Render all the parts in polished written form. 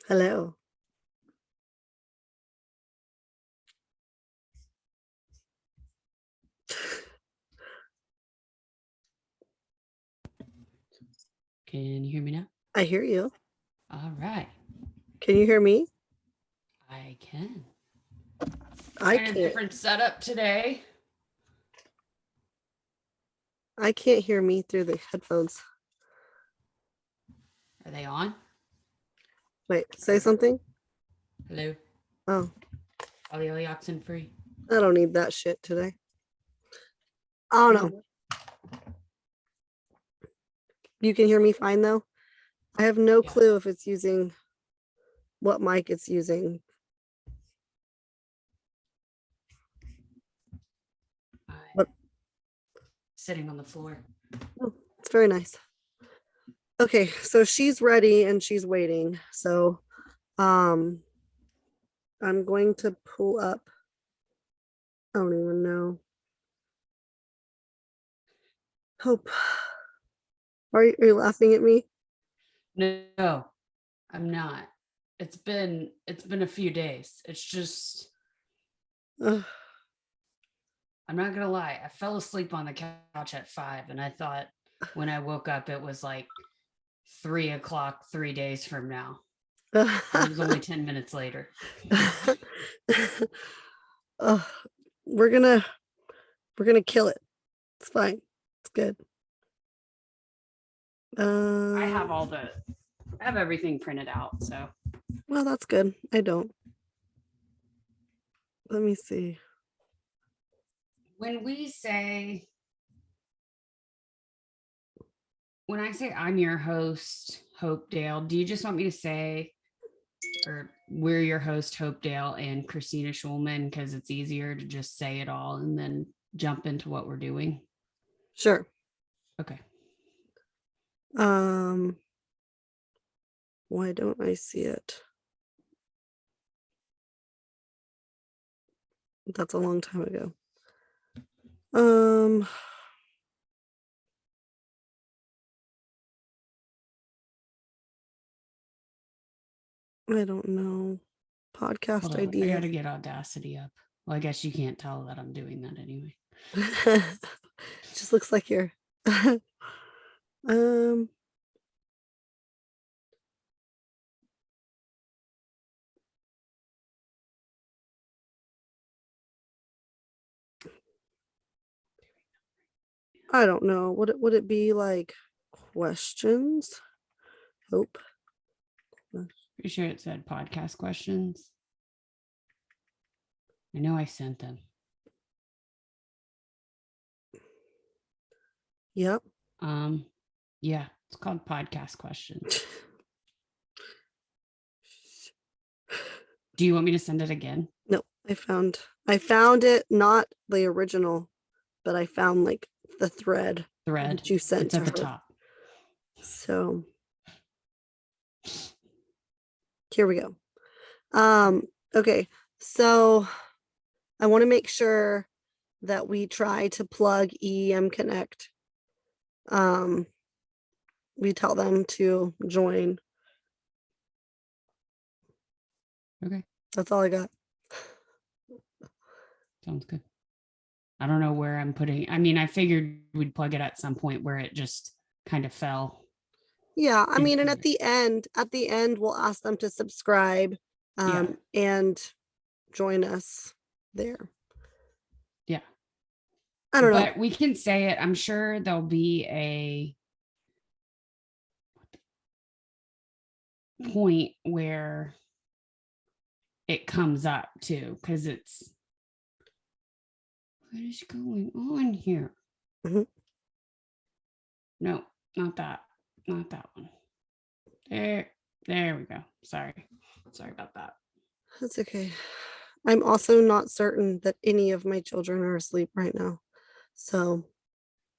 Hello. Can you hear me now? I hear you. All right. Can you hear me? I can. I Kind of can't. different setup today. I can't hear me through the headphones. Are they on? Wait, say something. Hello. Oh, Audio oxen free. I don't need that shit today. I don't know. You can hear me fine though. I have no Yeah. clue if it's using what mic it's using. But Sitting on the floor. oh, it's very nice. Okay, so she's ready and she's waiting. So I'm going to pull up. I don't even know. Hope. Are you laughing at me? No, I'm not. It's been a few days. It's just Ugh. I'm not gonna lie. I fell asleep on the couch at 5, and I thought when I woke up it was like 3:00 3 days from now. And it was only 10 minutes later. Oh, we're gonna kill it. It's fine. It's good. I have everything printed out, so Well, that's good. I don't. Let me see. when I say I'm your host, Hopedale, do you just want me to say, or we're your host, Hopedale and Christina Schulman, because it's easier to just say it all and then jump into what we're doing? Sure. Okay. Why don't I see it? That's a long time ago. I don't know. Podcast Hold on, I idea. gotta get Audacity up. Well, I guess you can't tell that I'm doing that anyway. Just looks like you're I don't know. Would it be like questions? Hope. Pretty sure it said podcast questions. I know I sent them. Yep. Yeah, it's called podcast questions. Do you want me to send it again? No, I found it, not the original, but I found like the thread that you sent It's to at the her. top. So here we go. Okay, so I want to make sure that we try to plug EEM Connect. We tell them to join. Okay. That's all I got. Sounds good. I don't know where I'm putting. I mean, I figured we'd plug it at some point where it just kind of fell. Yeah, I mean, and at the end, we'll ask them to subscribe and join us there. Yeah. I don't know. But we can say it. I'm sure there'll be a point where it comes up too, because it's what is going on here? Mhm. No, not that. Not that one. There we go. Sorry about that. That's okay. I'm also not certain that any of my children are asleep right now. So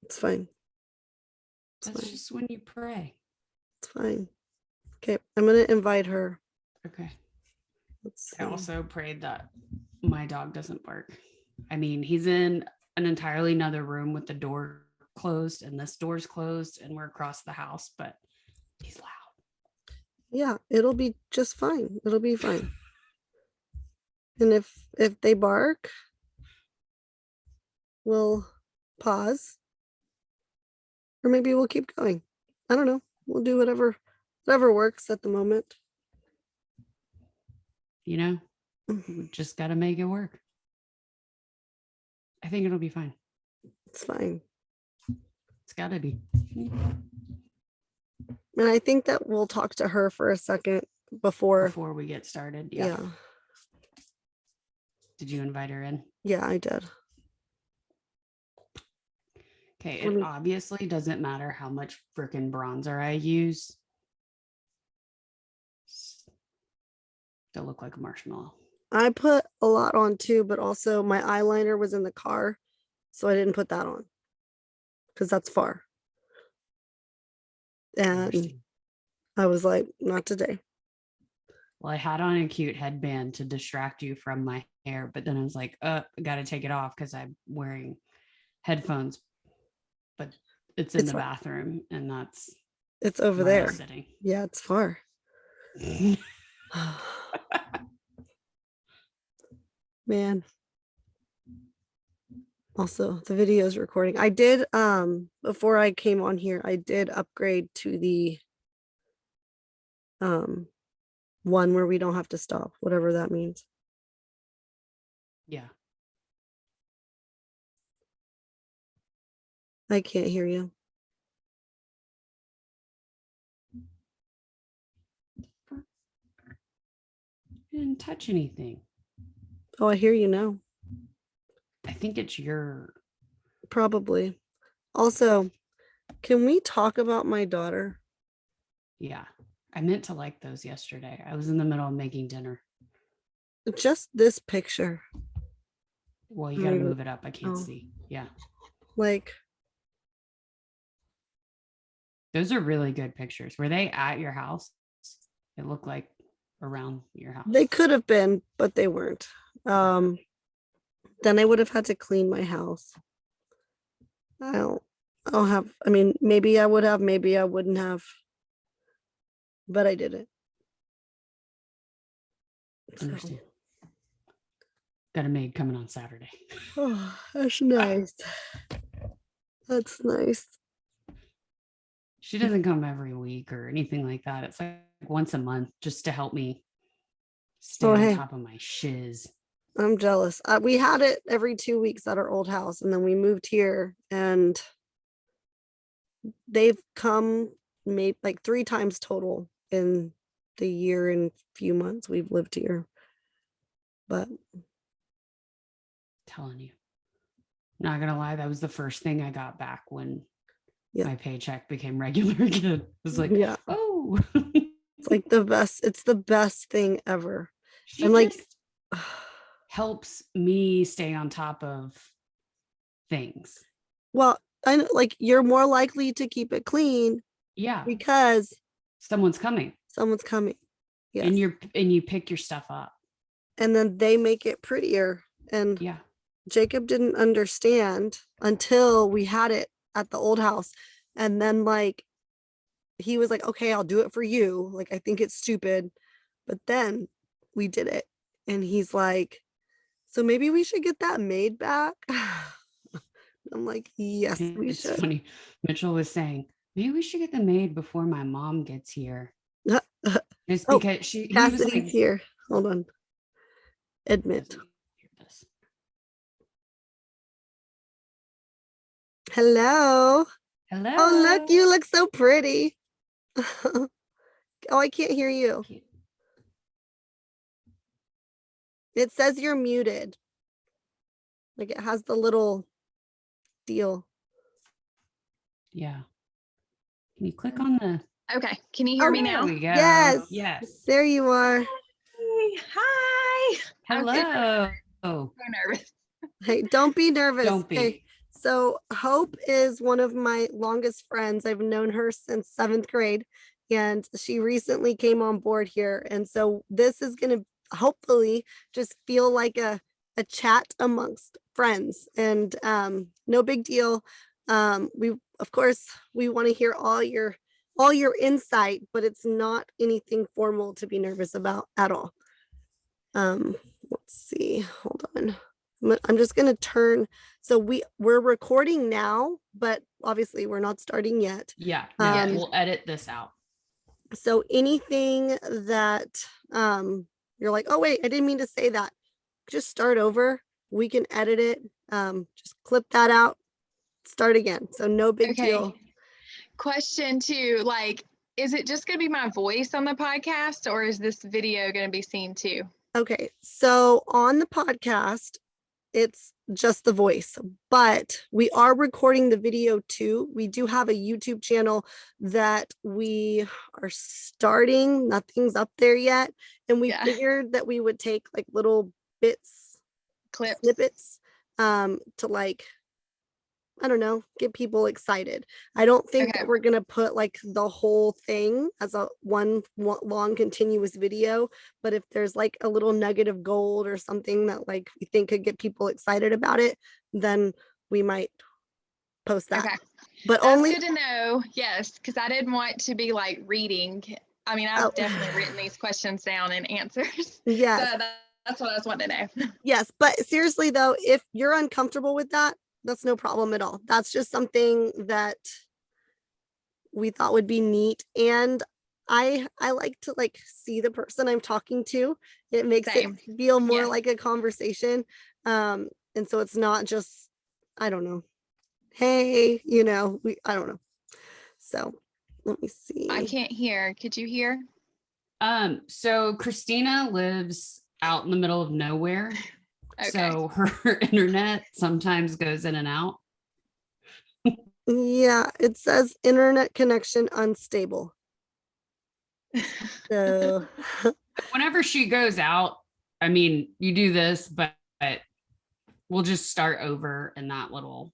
it's fine. That's just when you pray. It's fine. Okay, I'm gonna invite her. Okay. Let's see. I also prayed that my dog doesn't bark. I mean, he's in an entirely another room with the door closed and this door's closed and we're across the house, but he's loud. Yeah, it'll be just fine. It'll be fine. And if they bark, we'll pause, or maybe we'll keep going. I don't know. We'll do whatever works at the moment. You know, we just got to make it work. I think it'll be fine. It's fine. It's got to be. And I think that we'll talk to her for a second before we get started. yeah. Did you invite her in? Yeah, I did. Okay, it obviously doesn't matter how much freaking bronzer I use. They'll look like a marshmallow. I put a lot on too, but also my eyeliner was in the car, so I didn't put that on because that's far. And I was like, not today. Well, I had on a cute headband to distract you from my hair, but then I was like, I got to take it off because I'm wearing headphones, but it's in the bathroom and it's over there. Sitting. Yeah, it's far. Man. Also, the video is recording. I did before I came on here, I did upgrade to the one where we don't have to stop, whatever that means. Yeah. I can't hear you. I didn't touch anything. Oh, I hear you now. I think it's your. Probably. Also, can we talk about my daughter? Yeah. I meant to like those yesterday. I was in the middle of making dinner. Just this picture. Well, you got to move it up. I can't see. Yeah. Like. Those are really good pictures. Were they at your house? It looked like around your house. They could have been, but they weren't. Then I would have had to clean my house. I'll have, I mean, maybe I would have, maybe I wouldn't have, but I didn't. Understand. Got a maid coming on Saturday. Oh, that's nice. That's nice. She doesn't come every week or anything like that. It's like once a month just to help me stay on top of my shiz. I'm jealous. We had it every 2 weeks at our old house, and then we moved here, and they've come maybe like 3 times total in the year and few months we've lived here. But telling you, not gonna lie, that was the first thing I got back when my paycheck became regular again. It was like, oh, it's like the best. It's the best thing ever. And like helps me stay on top of things. Well, I know, like, you're more likely to keep it clean. Yeah. Because someone's coming. Yes. And you pick your stuff up. And then they make it prettier. And yeah. Jacob didn't understand until we had it at the old house. And then like he was like, okay, I'll do it for you. Like, I think it's stupid. But then we did it. And he's like, so maybe we should get that maid back. I'm like, yes, we should. It's funny. Mitchell was saying, maybe we should get the maid before my mom gets here. Just because Cassidy's like, here. Hold on. Admit. Hello. Hello. Oh, look, you look so pretty. Oh, I can't hear you. It says you're muted. Like it has the little deal. Yeah. Can you click on the... Okay. Can you hear me now? There we go. Yes. Yes. There you are. Hi. Hello. I'm so nervous. Hey, don't be nervous. Don't be. Hey, so Hope is one of my longest friends. I've known her since 7th grade, and she recently came on board here. And so this is going to hopefully just feel like a chat amongst friends, and no big deal. We, of course, we want to hear all your all your insight, but it's not anything formal to be nervous about at all. Let's see, hold on. I'm just going to turn. So we're recording now, but obviously we're not starting yet. Yeah, no, Um, we'll edit this out. So anything that you're like, oh wait, I didn't mean to say that, just start over. We can edit it. Just clip that out, start again. So no big Okay. deal. Question two, like, is it just going to be my voice on the podcast, or is this video going to be seen too? Okay, so on the podcast, it's just the voice, but we are recording the video too. We do have a YouTube channel that we are starting. Nothing's up there yet. And we Yeah. figured that we would take like little bits, Clips. snippets, to like, I don't know, get people excited. I don't think Okay. that we're gonna put like the whole thing as a one long continuous video, but if there's like a little nugget of gold or something that like we think could get people excited about it, then we might post that. Okay. But That's only good to know. Yes, because I didn't want to be like reading. I mean, I've Oh. definitely written these questions down and answers. yes, So that's what I was wanting to know. yes. But seriously though, if you're uncomfortable with that, that's no problem at all. That's just something that we thought would be neat. And I like to like see the person I'm talking to. It makes Same. it feel more Yes. like a conversation. And so it's not just, I don't know, hey, I don't know. So let me see. I can't hear. Could you hear? So Christina lives out in the middle of nowhere. Okay. So her internet sometimes goes in and out. Yeah, it says internet connection unstable. So Whenever she goes out, I mean, you do this, but we'll just start over in that little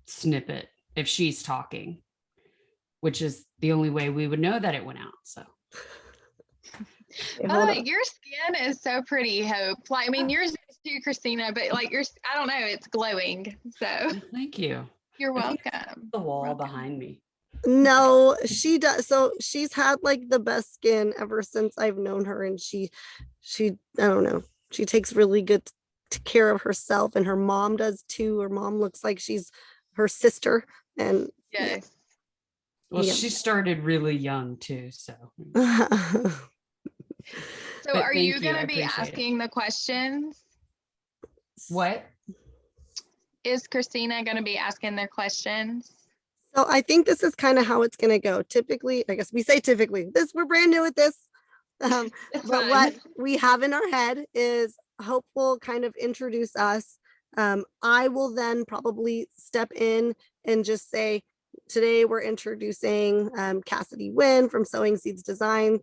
snippet if she's talking, which is the only way we would know that it went out. So okay, hold on. Your skin is so pretty, Hope. Like, I mean, yours is too, Christina, but like yours, I don't know, it's glowing. So well, thank you. you're I think welcome. The wall Welcome. behind me. No, she does. So she's had like the best skin ever since I've known her, and she, I don't know, she takes really good care of herself, and her mom does too. Her mom looks like she's her sister, and Yes. Well, Yeah. she started really young too. So So But are thank you you, going I to be appreciate it. asking the questions? what? Is Christina going to be asking their questions? So I think this is kind of how it's going to go. Typically, I guess we say typically. We're brand new at this. It's But fine. what we have in our head is Hope will kind of introduce us. I will then probably step in and just say, today we're introducing Cassidy Winn from Sewing Seeds Design.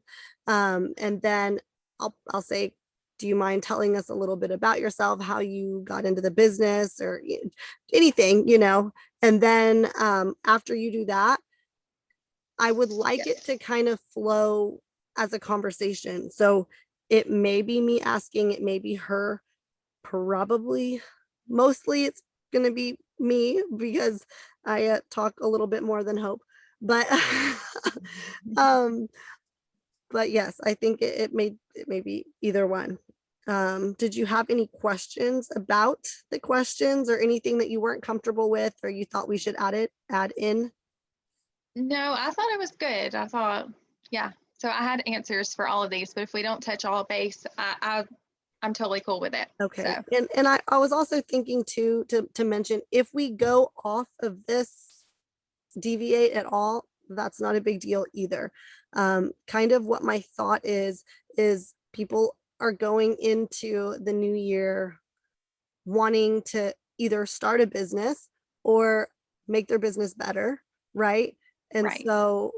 And then I'll say, do you mind telling us a little bit about yourself, how you got into the business or anything, And then after you do that, I would like it to kind of flow as a conversation. So it may be me asking, it may be her, probably mostly it's going to be me because I talk a little bit more than Hope. But but yes, I think it may be either one. Did you have any questions about the questions or anything that you weren't comfortable with or you thought we should add in? No, I thought it was good. I thought, yeah. So I had answers for all of these, but if we don't touch all base, I'm totally cool with it. Okay. So. And I was also thinking too, to mention, if we go off of this, deviate at all, that's not a big deal either. Kind of what my thought is people are going into the new year wanting to either start a business or make their business better, right? And Right. so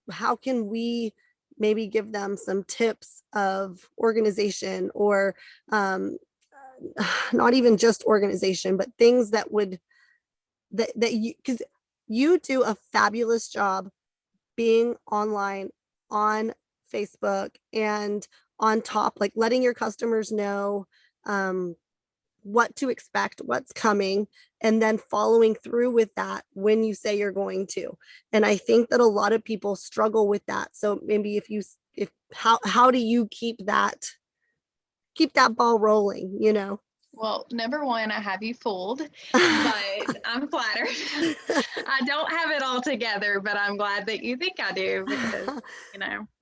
how can we maybe give them some tips of organization or not even just organization, but things that would that you, because you do a fabulous job being online on Facebook and on top, like letting your customers know what to expect, what's coming, and then following through with that when you say you're going to. And I think that a lot of people struggle with that. So maybe if how do you keep that ball rolling, you know? Well, number one, I have you fooled, but I'm flattered. I don't have it all together, but I'm glad that you think I do because,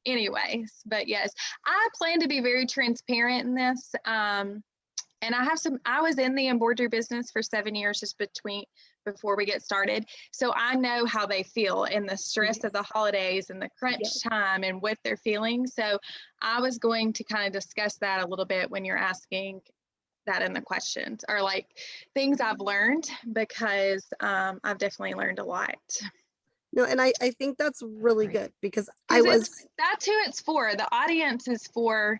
anyways, but yes, I plan to be very transparent in this. And I was in the embroidery business for 7 years just before we get started. So I know how they feel in the stress of the holidays and the crunch time and what they're feeling. So I was going to kind of discuss that a little bit when you're asking that in the questions, or like things I've learned, because I've definitely learned a lot. No, and I think that's really good because that's who it's for. The audience is for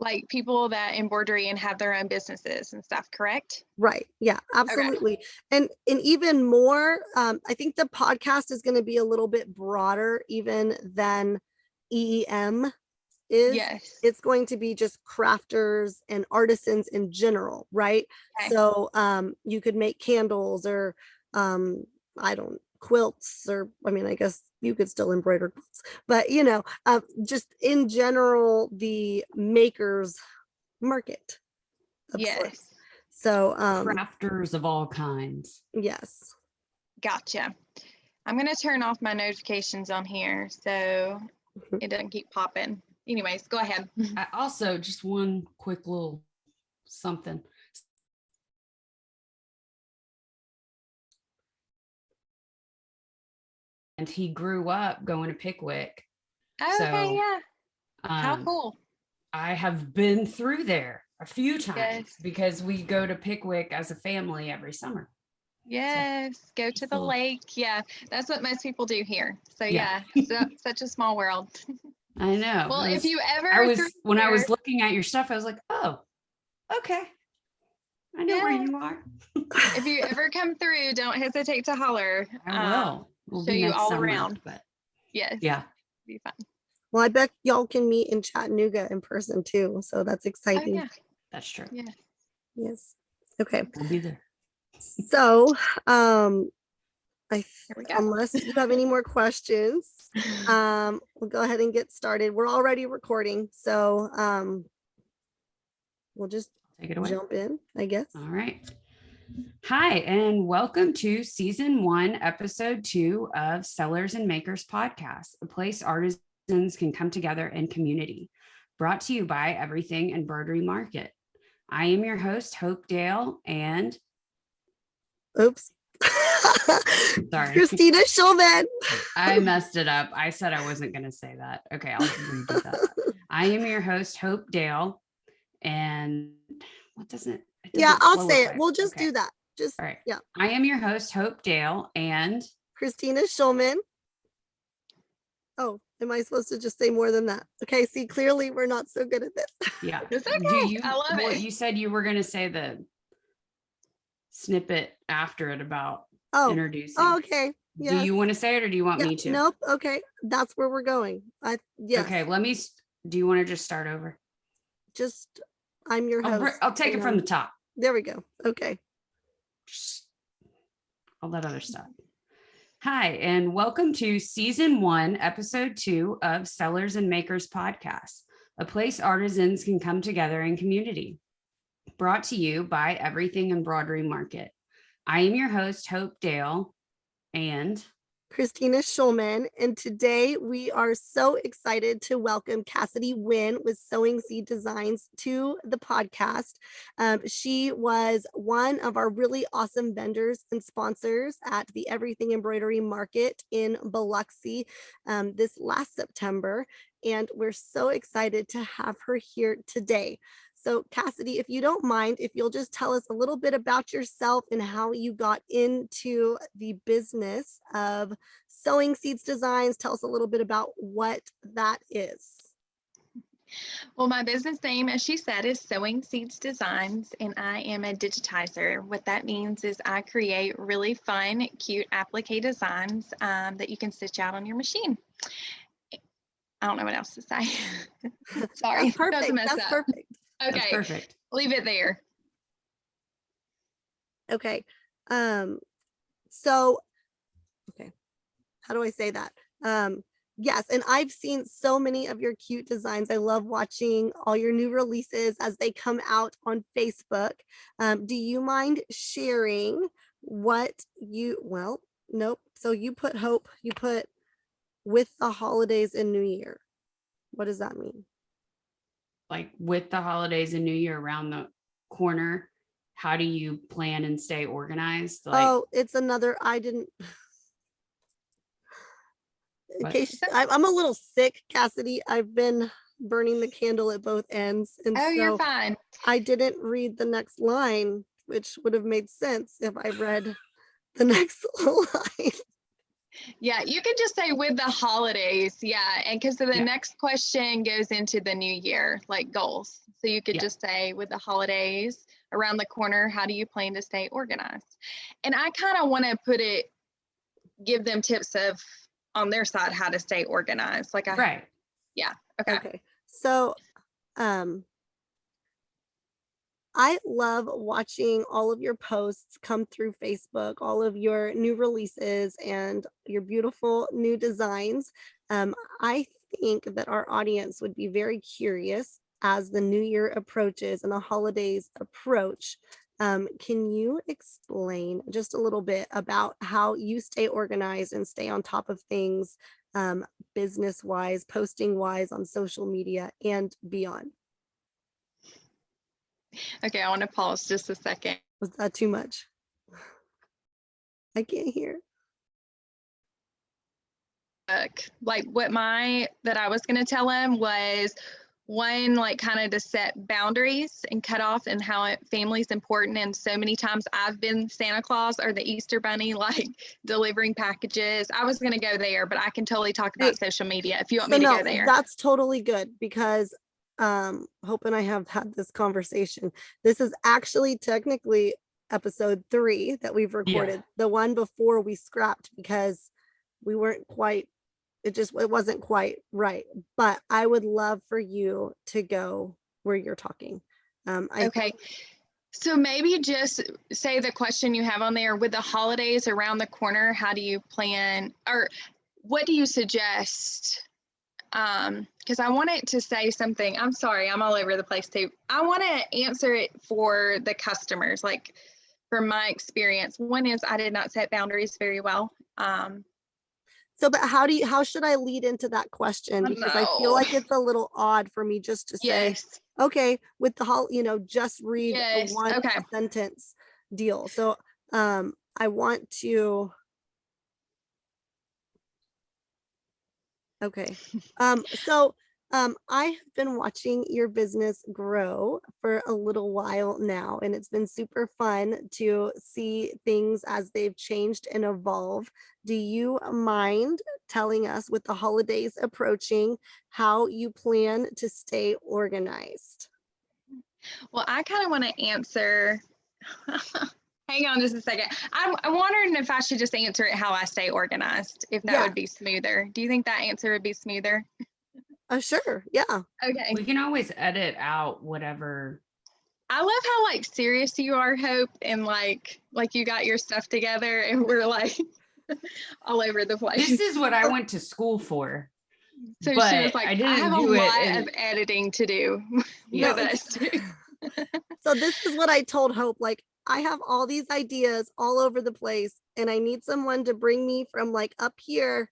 like people that embroidery and have their own businesses and stuff, correct? Right. Yeah, absolutely. Okay. And even more, I think the podcast is going to be a little bit broader even than EEM is. Yes. It's going to be just crafters and artisans in general, right? Okay. So you could make candles or quilts, or I guess you could still embroider quilts, but just in general, the makers market. Yes. So crafters of all kinds. Yes. Gotcha. I'm going to turn off my notifications on here so it doesn't keep popping. Anyways, go ahead. I also, just one quick little something. And he grew up going to Pickwick. Okay, yeah. How cool. I have been through there a few times because we go to Pickwick as a family every summer. Yes, so, go to the lake. Yeah, that's what most people do here. So yeah, such a small world. I know. Well, if you ever, when I was looking at your stuff, I was like, oh, okay. I know where you are. If you ever come through, don't hesitate to holler. I will. We'll show you all around. But yes. Yeah. It'll be fun. Well, I bet y'all can meet in Chattanooga in person too. So that's exciting. Oh, yeah. That's true. Yeah. Yes. Okay. We'll be there. So, unless you have any more questions, we'll go ahead and get started. We're already recording, so we'll just take it away. Jump in, I guess. All right. Hi, and welcome to season 1, episode 2 of Sellers and Makers podcast, a place artisans can come together in community. Brought to you by Everything Embroidery Market. I am your host, Hope Dale, and oops. Sorry. Christina Schulman. I messed it up. I said I wasn't going to say that. Okay, I'll redo that. I am your host, Hope Dale, and what doesn't it? Yeah, I'll say it. We'll just do that. Just all right. Yeah. I am your host, Hope Dale, and Christina Schulman. Oh, am I supposed to just say more than that? Okay, see, clearly we're not so good at this. Yeah. It's okay. I love it. You said you were going to say the snippet after it about introducing. Oh, okay. Yes. Do you want to say it or do you want me to? Nope. Okay. That's where we're going. Yes. Okay. Do you want to just start over? Just, I'm your host. I'll take it from the top. There we go. Okay. All that other stuff. Hi, and welcome to season 1, episode 2 of Sellers and Makers podcast, a place artisans can come together in community. Brought to you by Everything Embroidery Market. I am your host, Hope Dale, and Christina Schulman, and today we are so excited to welcome Cassidy Winn with Sewing Seed Designs to the podcast. She was one of our really awesome vendors and sponsors at the Everything Embroidery Market in Biloxi this last September, and we're so excited to have her here today. So Cassidy, if you don't mind, if you'll just tell us a little bit about yourself and how you got into the business of Sewing Seeds Designs, tell us a little bit about what that is. Well, my business name, as she said, is Sewing Seeds Designs, and I am a digitizer. What that means is I create really fun, cute applique designs that you can stitch out on your machine. I don't know what else to say. Sorry. That's perfect. That's perfect. Okay, that's perfect. Leave it there. Okay. So, okay. How do I say that? Yes, and I've seen so many of your cute designs. I love watching all your new releases as they come out on Facebook. Do you mind sharing what you, well, nope. So you put Hope, you put with the holidays and New Year. What does that mean? Like with the holidays and New Year around the corner, how do you plan and stay organized? Like, Oh, it's another, I didn't, in what? case I'm a little sick, Cassidy. I've been burning the candle at both ends. And Oh, you're so fine. I didn't read the next line, which would have made sense if I read the next line. Yeah, you could just say with the holidays. Yeah. And because the Yeah. next question goes into the new year, like goals. So you could Yeah. just say with the holidays around the corner, how do you plan to stay organized? And I kind of want to give them tips of on their side how to stay organized. Like Right. yeah. Okay. Okay. So I love watching all of your posts come through Facebook, all of your new releases and your beautiful new designs. I think that our audience would be very curious as the new year approaches and the holidays approach. Can you explain just a little bit about how you stay organized and stay on top of things, business wise, posting wise on social media and beyond? Okay, I want to pause just a second. Was that too much? I can't hear. Like what that I was going to tell him was one, like kind of to set boundaries and cut off and how family's important. And so many times I've been Santa Claus or the Easter Bunny, like delivering packages. I was going to go there, but I can totally talk about social media if you want me to go there. That's totally good because Hope and I have had this conversation. This is actually technically episode 3 that we've recorded. The one before we scrapped because we weren't quite, it wasn't quite right. But I would love for you to go where you're talking. Okay. So maybe just say the question you have on there with the holidays around the corner, how do you plan or what do you suggest? Because I want it to say something. I'm sorry, I'm all over the place too. I want to answer it for the customers, like from my experience. One is I did not set boundaries very well. So, but how should I lead into that question? Because I feel like it's a little odd for me just to say, Yes. okay, with the just read a Yes. one Okay. sentence deal. So, I want to, okay. So, I have been watching your business grow for a little while now, and it's been super fun to see things as they've changed and evolved. Do you mind telling us, with the holidays approaching, how you plan to stay organized? Well, I kind of want to answer. Hang on just a second. I'm wondering if I should just answer it how I stay organized, if that would be smoother. Do you think that answer would be smoother? Sure. Yeah. Okay. We can always edit out whatever. I love how like serious you are, Hope, and like you got your stuff together and we're like all over the place. This is what I went to school for. So but she was like, I have a lot of editing to do with us. So this is what I told Hope, like, I have all these ideas all over the place and I need someone to bring me from like up here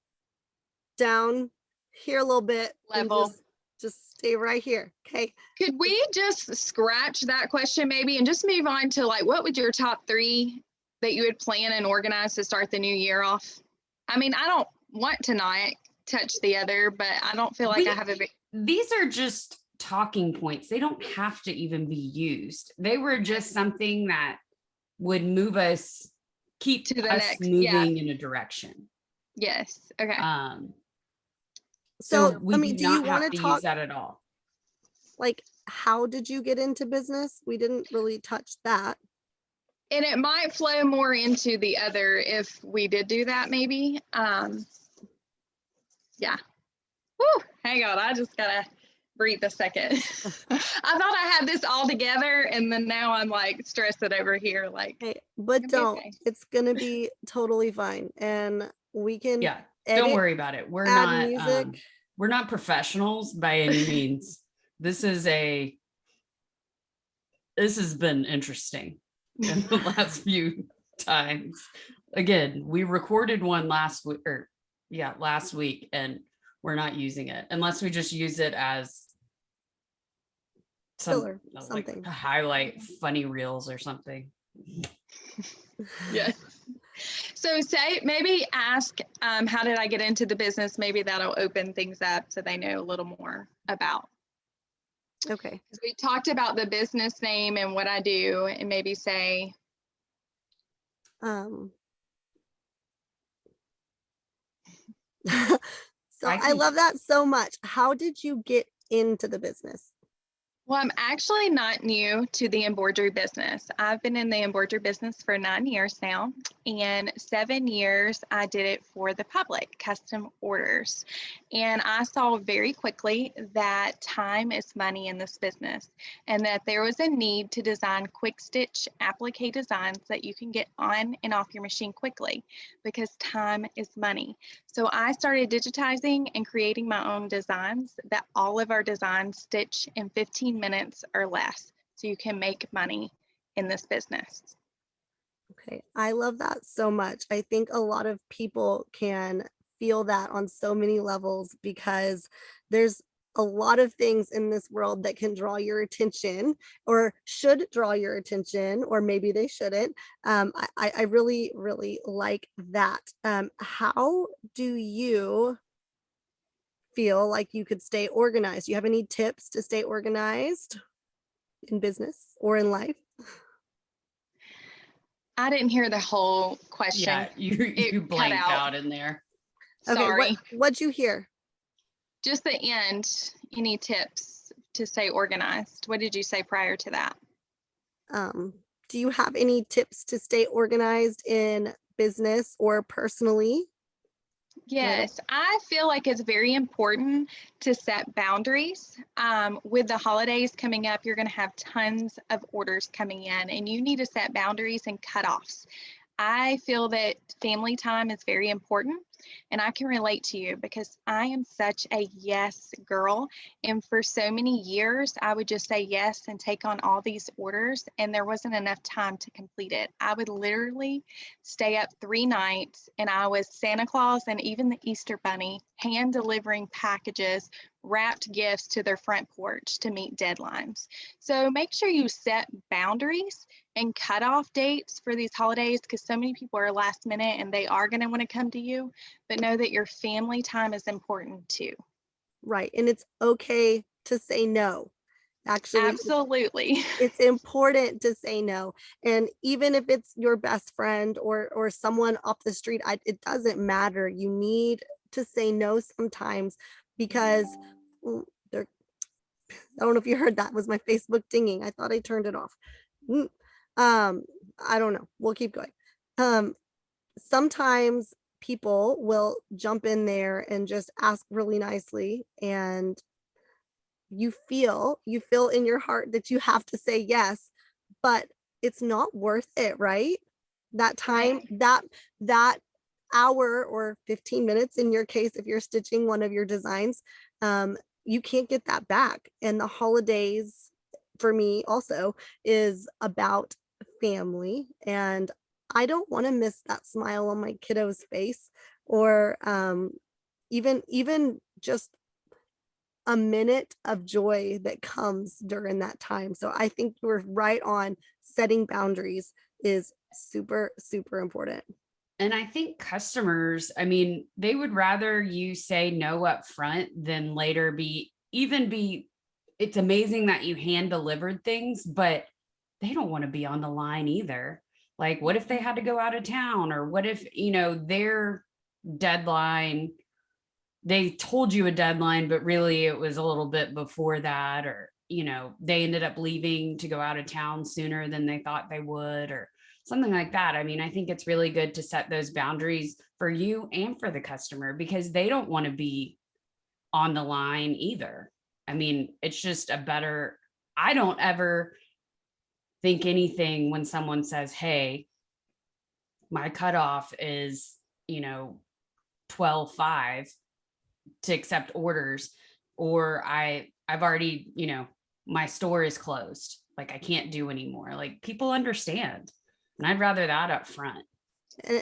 down here a little bit Level. and just stay right here. Okay. Could we just scratch that question maybe and just move on to like, what would your top 3 that you would plan and organize to start the new year off? I mean, I don't want to not touch the other, but I don't feel like I have a big. These are just talking points. They don't have to even be used. They were just something that would move us, keep to the us next moving in a direction. Yes. Okay. So we I mean, do you want to talk use that at all? Like, how did you get into business? We didn't really touch that. And it might flow more into the other if we did do that, maybe. Yeah. Woo, hang on. I just gotta breathe a second. I thought I had this all together, and then now I'm like stressing over here. Like, Hey, but it'll be don't. okay. It's gonna be totally fine, and we can Yeah, don't edit, worry about it. add music. We're not professionals by any means. This has been interesting in the last few times. Again, we recorded one last week, and we're not using it unless we just use it as Filler, like something. to highlight funny reels or something. Yes. So maybe ask, how did I get into the business? Maybe that'll open things up so they know a little more about. Okay. Because we talked about the business name and what I do, and maybe say, So I I think- love that so much. How did you get into the business? well, I'm actually not new to the embroidery business. I've been in the embroidery business for 9 years now, and 7 years I did it for the public, custom orders. And I saw very quickly that time is money in this business, and that there was a need to design quick stitch applique designs that you can get on and off your machine quickly, because time is money. So I started digitizing and creating my own designs that all of our designs stitch in 15 minutes or less, so you can make money in this business. Okay, I love that so much. I think a lot of people can feel that on so many levels, because there's a lot of things in this world that can draw your attention, or should draw your attention, or maybe they shouldn't. I really, really like that. How do you feel like you could stay organized? Do you have any tips to stay organized in business or in life? I didn't hear the whole question. Yeah, you cut blanked out in there. Okay, Sorry. what'd you hear? Just the end. Any tips to stay organized? What did you say prior to that? Do you have any tips to stay organized in business or personally? Yes, I feel like it's very important to set boundaries. With the holidays coming up, you're going to have tons of orders coming in, and you need to set boundaries and cutoffs. I feel that family time is very important, and I can relate to you because I am such a yes girl. And for so many years, I would just say yes and take on all these orders, and there wasn't enough time to complete it. I would literally stay up 3 nights, and I was Santa Claus and even the Easter Bunny, hand delivering packages, wrapped gifts to their front porch to meet deadlines. So make sure you set boundaries and cutoff dates for these holidays, because so many people are last minute and they are going to want to come to you, but know that your family time is important too. Right. And it's okay to say no. Actually, Absolutely. it's important to say no. And even if it's your best friend or someone off the street, it doesn't matter. You need to say no sometimes, because I don't know if you heard, that was my Facebook dinging. I thought I turned it off. I don't know. We'll keep going. Sometimes people will jump in there and just ask really nicely, and you feel in your heart that you have to say yes, but it's not worth it, right? That time, that hour or 15 minutes in your case, if you're stitching one of your designs, you can't get that back. And the holidays for me also is about family, and I don't want to miss that smile on my kiddo's face, or even just a minute of joy that comes during that time. So I think you were right on. Setting boundaries is super, super important. And I think customers, I mean, they would rather you say no up front than later it's amazing that you hand delivered things, but they don't want to be on the line either. Like, what if they had to go out of town? Or what if, their deadline, they told you a deadline, but really it was a little bit before that, or, they ended up leaving to go out of town sooner than they thought they would, or something like that. I mean, I think it's really good to set those boundaries for you and for the customer, because they don't want to be on the line either. I mean, it's just a better, I don't ever think anything when someone says, hey, my cutoff is, 12:05 to accept orders, or I've already, my store is closed. Like I can't do anymore. Like people understand. And I'd rather that up front.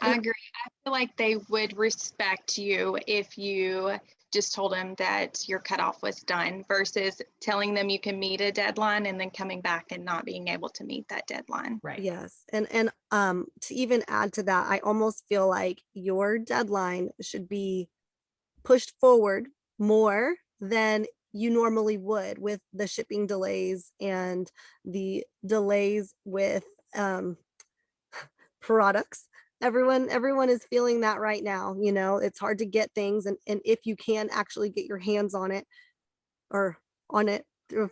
I agree. I feel like they would respect you if you just told them that your cutoff was done versus telling them you can meet a deadline and then coming back and not being able to meet that deadline. Right. Yes. And to even add to that, I almost feel like your deadline should be pushed forward more than you normally would with the shipping delays and the delays with products. Everyone is feeling that right now. It's hard to get things, and if you can actually get your hands on it or on it through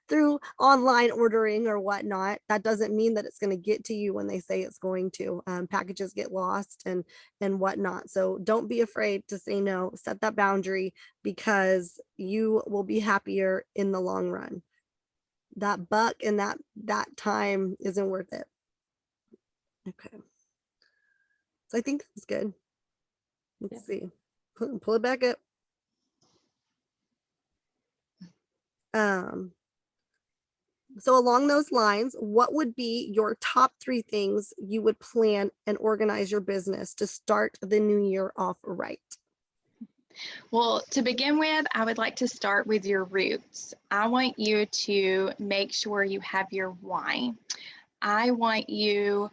through online ordering or whatnot, that doesn't mean that it's going to get to you when they say it's going to. Packages get lost and whatnot. So don't be afraid to say no. Set that boundary, because you will be happier in the long run. That buck and that time isn't worth it. Okay. So I think that's good. Let's see. Pull it back up. So along those lines, what would be your top 3 things you would plan and organize your business to start the new year off right? Well, to begin with, I would like to start with your roots. I want you to make sure you have your why. I want you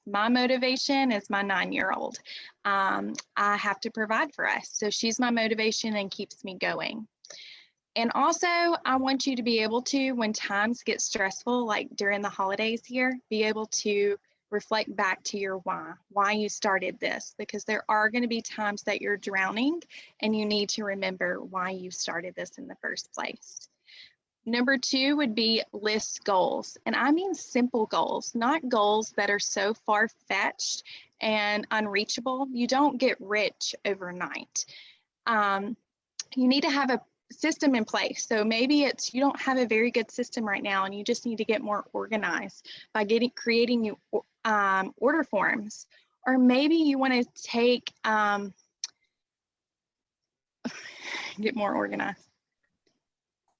my motivation is my 9-year-old. I have to provide for us. So she's my motivation and keeps me going. And also, I want you to be able to, when times get stressful, like during the holidays here, be able to reflect back to your why you started this, because there are going to be times that you're drowning and you need to remember why you started this in the first place. Number 2 would be list goals. And I mean simple goals, not goals that are so far-fetched and unreachable. You don't get rich overnight. You need to have a system in place. So maybe it's you don't have a very good system right now and you just need to get more organized by creating new order forms. Or maybe you want to take get more organized.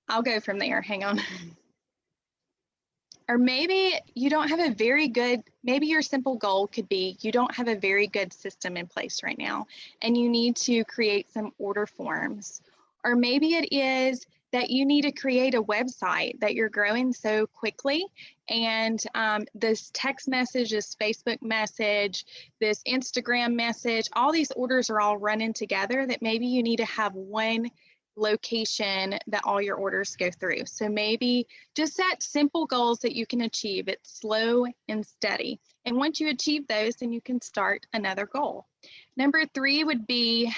I'll go from there. Hang on. Or maybe you don't have a very good, maybe your simple goal could be you don't have a very good system in place right now and you need to create some order forms. Or maybe it is that you need to create a website that you're growing so quickly, and this text message, this Facebook message, this Instagram message, all these orders are all running together that maybe you need to have one location that all your orders go through. So maybe just set simple goals that you can achieve. It's slow and steady. And once you achieve those, then you can start another goal. Number 3 would be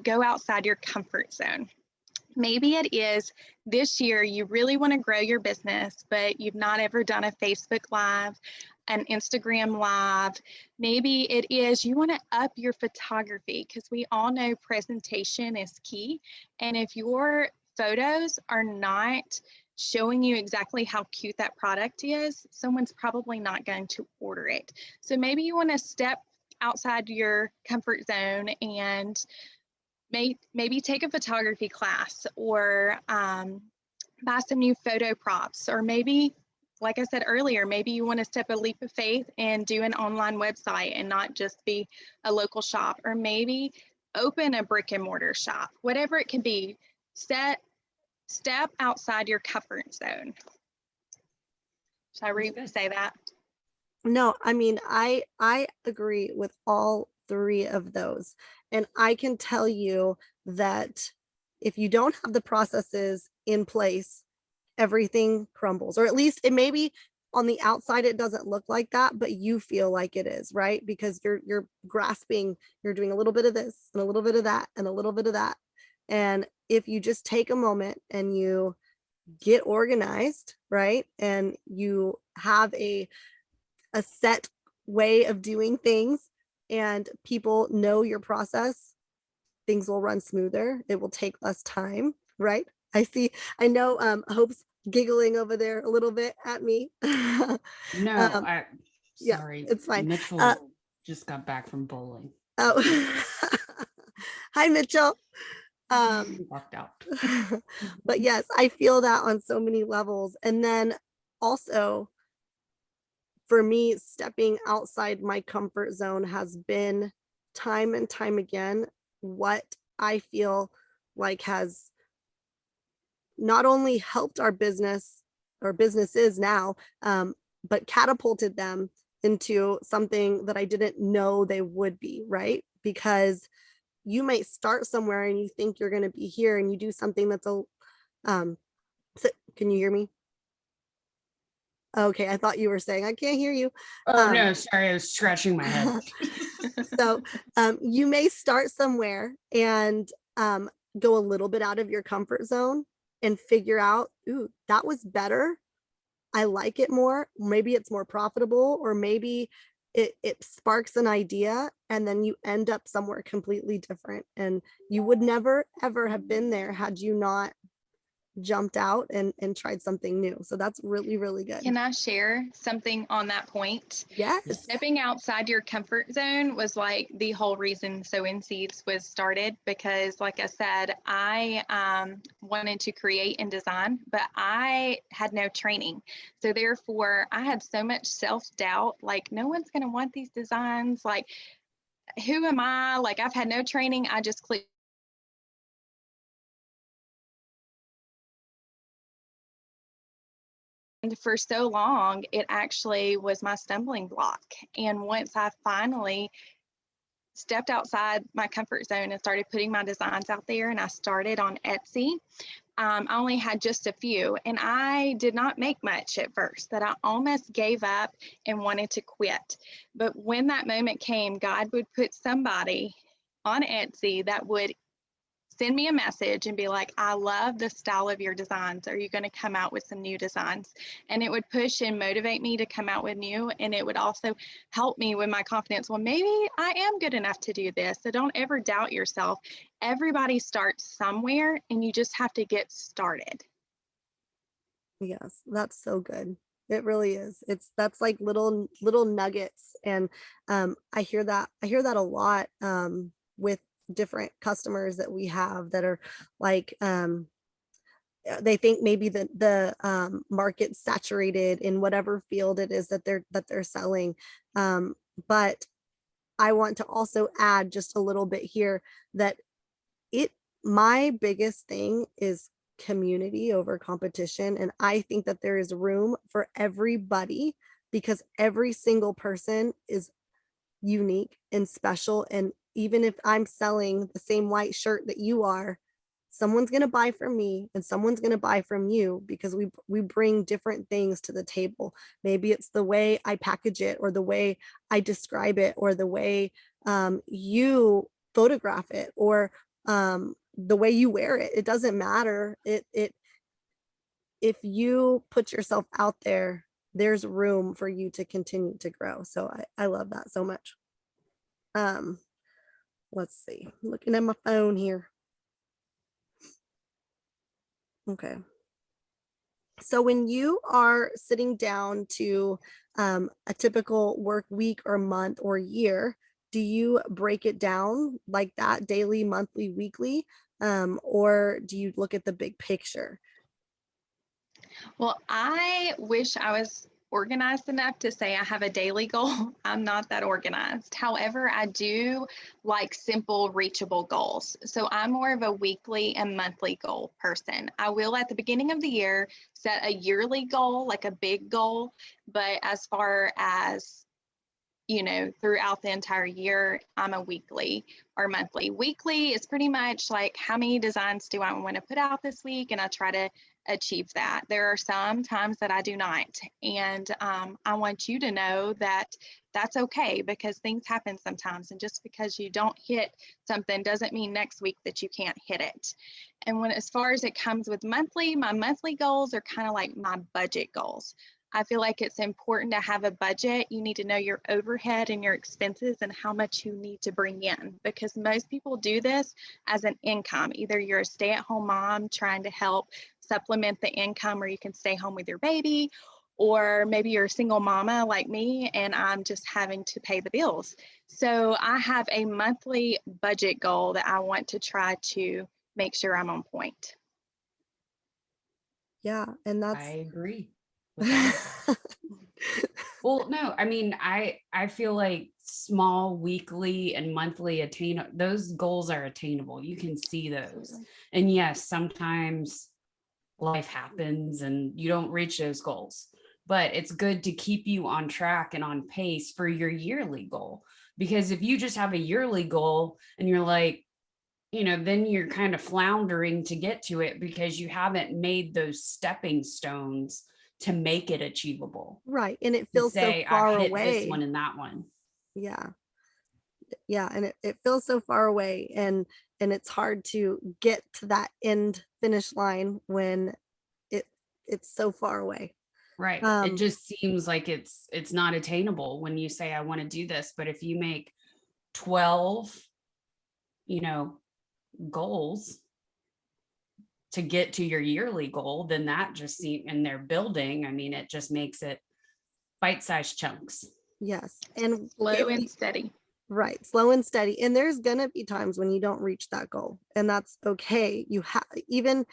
go outside your comfort zone. Maybe it is this year you really want to grow your business, but you've not ever done a Facebook Live, an Instagram Live. Maybe it is you want to up your photography, because we all know presentation is key. And if your photos are not showing you exactly how cute that product is, someone's probably not going to order it. So maybe you want to step outside your comfort zone and maybe take a photography class, or buy some new photo props. Or maybe, like I said earlier, maybe you want to step a leap of faith and do an online website and not just be a local shop. Or maybe open a brick and mortar shop. Whatever it can be, step outside your comfort zone. Should I say that? No, I mean, I agree with all 3 of those. And I can tell you that if you don't have the processes in place, everything crumbles. Or at least it maybe on the outside it doesn't look like that, but you feel like it is, right? Because you're grasping, you're doing a little bit of this and a little bit of that and a little bit of that. And if you just take a moment and you get organized, right? And you have a a set way of doing things and people know your process, things will run smoother. It will take less time, right? I know Hope's giggling over there a little bit at me. No, Um, yeah, sorry. it's fine. Mitchell just got back from bowling. Oh, hi, Mitchell. He walked out. But yes, I feel that on so many levels. And then also for me, stepping outside my comfort zone has been time and time again what I feel like has not only helped our business or businesses now, but catapulted them into something that I didn't know they would be, right? Because you might start somewhere and you think you're going to be here and you do something that's um, can you hear me? Okay, I thought you were saying I can't hear you. Oh, no, sorry. I was scratching my head. So you may start somewhere and go a little bit out of your comfort zone and figure out, ooh, that was better. I like it more. Maybe it's more profitable, or maybe it sparks an idea and then you end up somewhere completely different. And you would never, ever have been there had you not jumped out and tried something new. So that's really, really good. Can I share something on that point? Yes. Stepping outside your comfort zone was like the whole reason Sowing Seeds was started, because like I said, I wanted to create and design, but I had no training. So therefore I had so much self-doubt, like no one's going to want these designs. Like, who am I? Like, I've had no training. I just clicked. And for so long, it actually was my stumbling block. And once I finally stepped outside my comfort zone and started putting my designs out there, and I started on Etsy, I only had just a few, and I did not make much at first, that I almost gave up and wanted to quit. But when that moment came, God would put somebody on Etsy that would send me a message and be like, I love the style of your designs. Are you going to come out with some new designs? And it would push and motivate me to come out with new. And it would also help me with my confidence. Well, maybe I am good enough to do this. So don't ever doubt yourself. Everybody starts somewhere and you just have to get started. Yes, that's so good. It really is. That's like little nuggets. And I hear that a lot with different customers that we have that are like they think maybe the market's saturated in whatever field it is that they're selling. But I want to also add just a little bit here that my biggest thing is community over competition. And I think that there is room for everybody because every single person is unique and special. And even if I'm selling the same white shirt that you are, someone's going to buy from me and someone's going to buy from you because we bring different things to the table. Maybe it's the way I package it, or the way I describe it, or the way you photograph it, or the way you wear it. It doesn't matter. If you put yourself out there, there's room for you to continue to grow. So I love that so much. Let's see, looking at my phone here. Okay. So when you are sitting down to a typical work week or month or year, do you break it down like that, daily, monthly, weekly? Or do you look at the big picture? Well, I wish I was organized enough to say I have a daily goal. I'm not that organized. However, I do like simple, reachable goals. So I'm more of a weekly and monthly goal person. I will at the beginning of the year set a yearly goal, like a big goal. But as far as throughout the entire year, I'm a weekly or monthly. Weekly is pretty much like, how many designs do I want to put out this week? And I try to achieve that. There are some times that I do not. And I want you to know that that's okay, because things happen sometimes. And just because you don't hit something doesn't mean next week that you can't hit it. And as far as it comes with monthly, my monthly goals are kind of like my budget goals. I feel like it's important to have a budget. You need to know your overhead and your expenses and how much you need to bring in, because most people do this as an income. Either you're a stay-at-home mom trying to help supplement the income, or you can stay home with your baby, or maybe you're a single mama like me and I'm just having to pay the bills. So I have a monthly budget goal that I want to try to make sure I'm on point. Yeah. And I agree with that. Well, no, I mean, I feel like small weekly and monthly those goals are attainable. You can see those. And yes, sometimes life happens and you don't reach those goals, but it's good to keep you on track and on pace for your yearly goal. Because if you just have a yearly goal and you're like, then you're kind of floundering to get to it because you haven't made those stepping stones to make it achievable. right. And it To feels so say, far I hit this away. one and that one. Yeah. Yeah. And it feels so far away, and it's hard to get to that end finish line when it's so far away. Right. It just seems like it's not attainable when you say, I want to do this. But if you make 12, goals to get to your yearly goal, then that just seems, and they're building, I mean, it just makes it bite-sized chunks. Yes. And Slow and steady. right. Slow and steady. And there's going to be times when you don't reach that goal, and that's okay. You have, even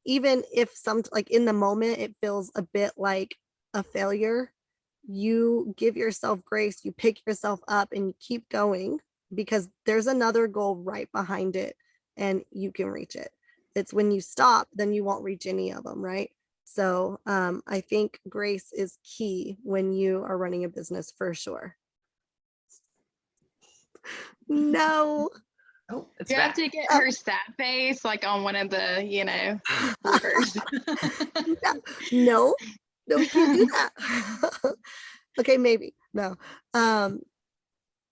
if like in the moment, it feels a bit like a failure, you give yourself grace, you pick yourself up and you keep going, because there's another goal right behind it and you can reach it. It's when you stop, then you won't reach any of them. Right. So I think grace is key when you are running a business, for sure. No. Oh, it's You have back. to get her sad face like on one of the, bloopers. No, we can't do that. Okay, maybe. No.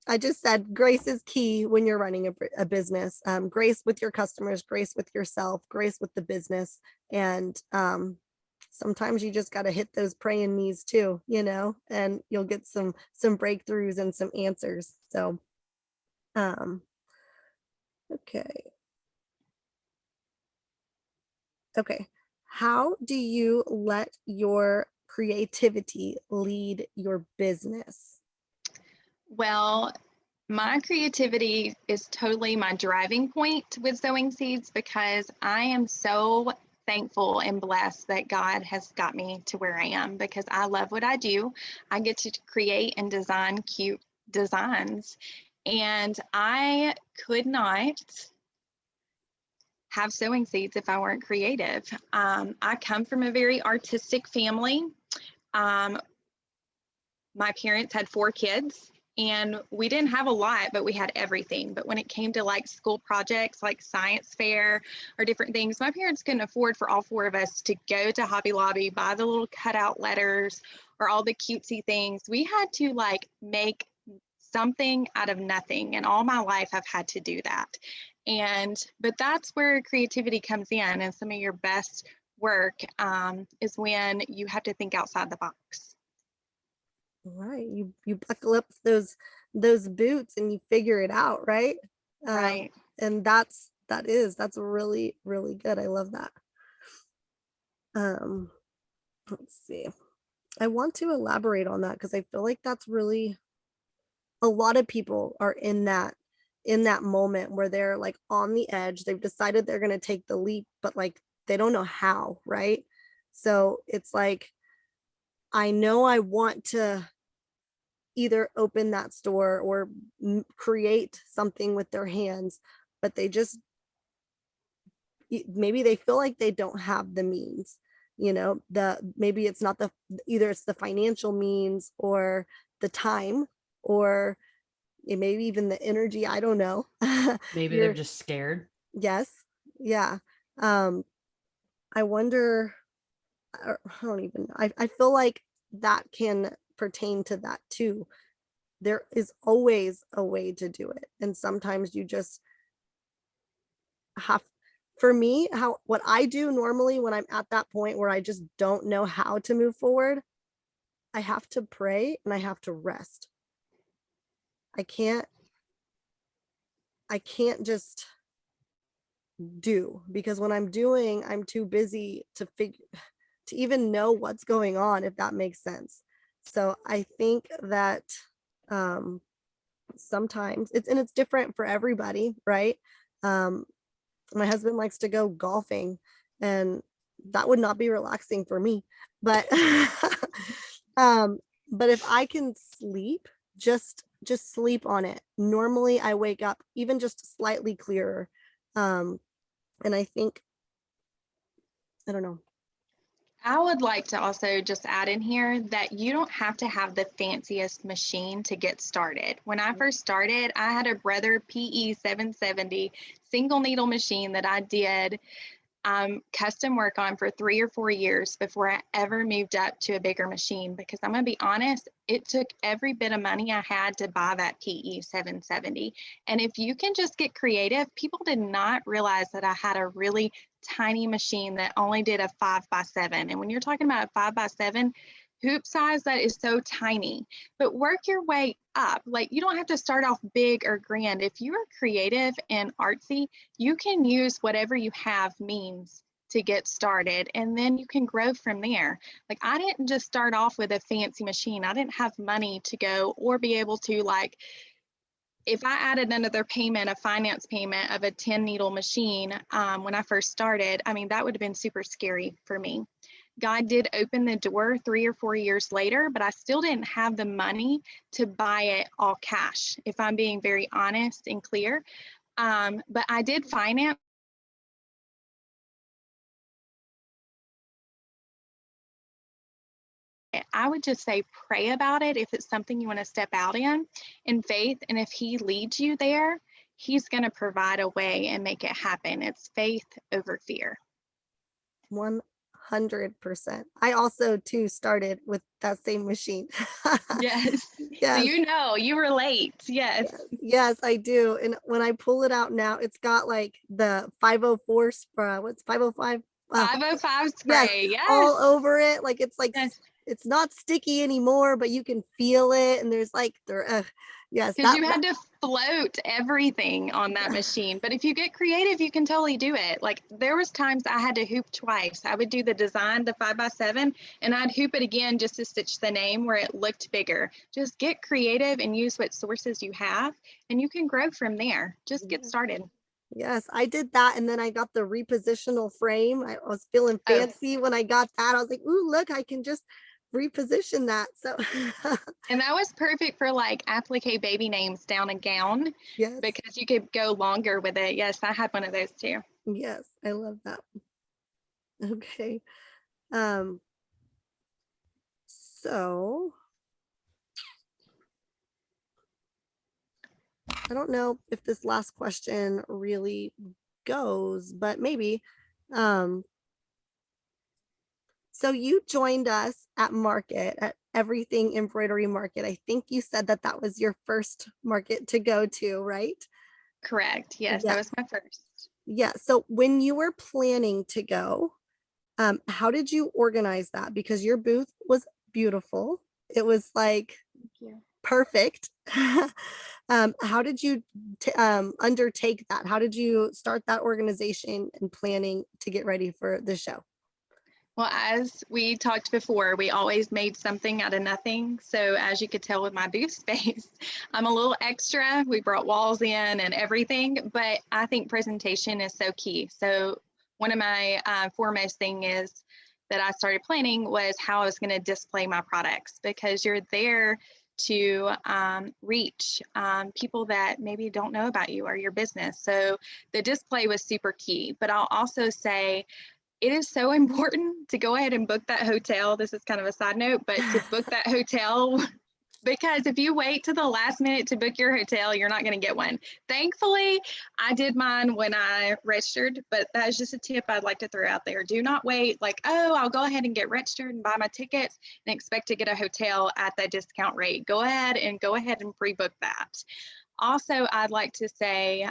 I just said grace is key when you're running a business. Grace with your customers, grace with yourself, grace with the business. And sometimes you just got to hit those praying knees too, and you'll get some breakthroughs and some answers. So, okay. Okay. How do you let your creativity lead your business? Well, my creativity is totally my driving point with sowing seeds, because I am so thankful and blessed that God has got me to where I am, because I love what I do. I get to create and design cute designs, and I could not have sowing seeds if I weren't creative. I come from a very artistic family. My parents had 4 kids, and we didn't have a lot, but we had everything. But when it came to like school projects, like science fair or different things, my parents couldn't afford for all 4 of us to go to Hobby Lobby, buy the little cutout letters or all the cutesy things. We had to like make something out of nothing. And all my life I've had to do that. But that's where creativity comes in, and some of your best work is when you have to think outside the box. Right. You buckle up those boots and you figure it out, right? Right. And that's really, really good. I love that. Let's see. I want to elaborate on that, because I feel like that's really, a lot of people are in that moment where they're like on the edge. They've decided they're going to take the leap, but like they don't know how, right? So it's like, I know I want to either open that store or create something with their hands, but they just, maybe they feel like they don't have the means, maybe it's not either it's the financial means or the time, or maybe even the energy. I don't know. Maybe they're just scared. Yes. Yeah. I wonder, I don't even, I feel like that can pertain to that too. There is always a way to do it. And sometimes you just have, for me, what I do normally when I'm at that point where I just don't know how to move forward, I have to pray and I have to rest. I can't just do, because when I'm doing, I'm too busy to even know what's going on, if that makes sense. So I think that sometimes it's different for everybody, right? My husband likes to go golfing, and that would not be relaxing for me. But but if I can sleep, just sleep on it. Normally I wake up even just slightly clearer. And I think, I don't know. I would like to also just add in here that you don't have to have the fanciest machine to get started. When I first started, I had a Brother PE 770 single needle machine that I did custom work on for 3 or 4 years before I ever moved up to a bigger machine, because I'm going to be honest, it took every bit of money I had to buy that PE 770. And if you can just get creative, people did not realize that I had a really tiny machine that only did a 5x7. And when you're talking about a 5x7 hoop size, that is so tiny. But work your way up. Like, you don't have to start off big or grand. If you are creative and artsy, you can use whatever you have means to get started, and then you can grow from there. Like, I didn't just start off with a fancy machine. I didn't have money to go or be able to, like, if I added another payment, a finance payment of a 10 needle machine when I first started, I mean, that would have been super scary for me. God did open the door 3 or 4 years later, but I still didn't have the money to buy it all cash, if I'm being very honest and clear. But I did finance. I would just say pray about it if it's something you want to step out in faith. And if he leads you there, he's going to provide a way and make it happen. It's faith over fear. 100%. I also too started with that same machine. Yes. Yes. So you relate. Yes. Yes, I do. And when I pull it out now, it's got like the 504 spray. What's 505? 505 spray. Yes, all over it. Like, it's like, yes. It's not sticky anymore, but you can feel it. And there's like, yes. Because you had to float everything on that machine. But if you get creative, you can totally do it. Like, there was times I had to hoop twice. I would do the design, the 5x7, and I'd hoop it again just to stitch the name where it looked bigger. Just get creative and use what sources you have, and you can grow from there. Just get started. Yes, I did that. And then I got the repositional frame. I was feeling fancy when I got that. I was like, ooh, look, I can just reposition that. So and that was perfect for like applique baby names down a gown. Yes, because you could go longer with it. Yes, I had one of those too. Yes, I love that. Okay. So I don't know if this last question really goes, but maybe. So you joined us at Everything Embroidery Market. I think you said that was your first market to go to, right? Correct. Yes, that was my first. Yeah. So when you were planning to go, how did you organize that? Because your booth was beautiful. It was like perfect. How did you undertake that? How did you start that organization and planning to get ready for the show? Well, as we talked before, we always made something out of nothing. So as you could tell with my booth space, I'm a little extra. We brought walls in and everything, but I think presentation is so key. So one of my foremost thing is that I started planning was how I was going to display my products, because you're there to reach people that maybe don't know about you or your business. So the display was super key. But I'll also say, it is so important to go ahead and book that hotel. This is kind of a side note, but to book that hotel, because if you wait to the last minute to book your hotel, you're not going to get one. Thankfully, I did mine when I registered, but that's just a tip I'd like to throw out there. Do not wait like, oh, I'll go ahead and get registered and buy my tickets and expect to get a hotel at that discount rate. Go ahead and pre-book that. Also, I'd like to say,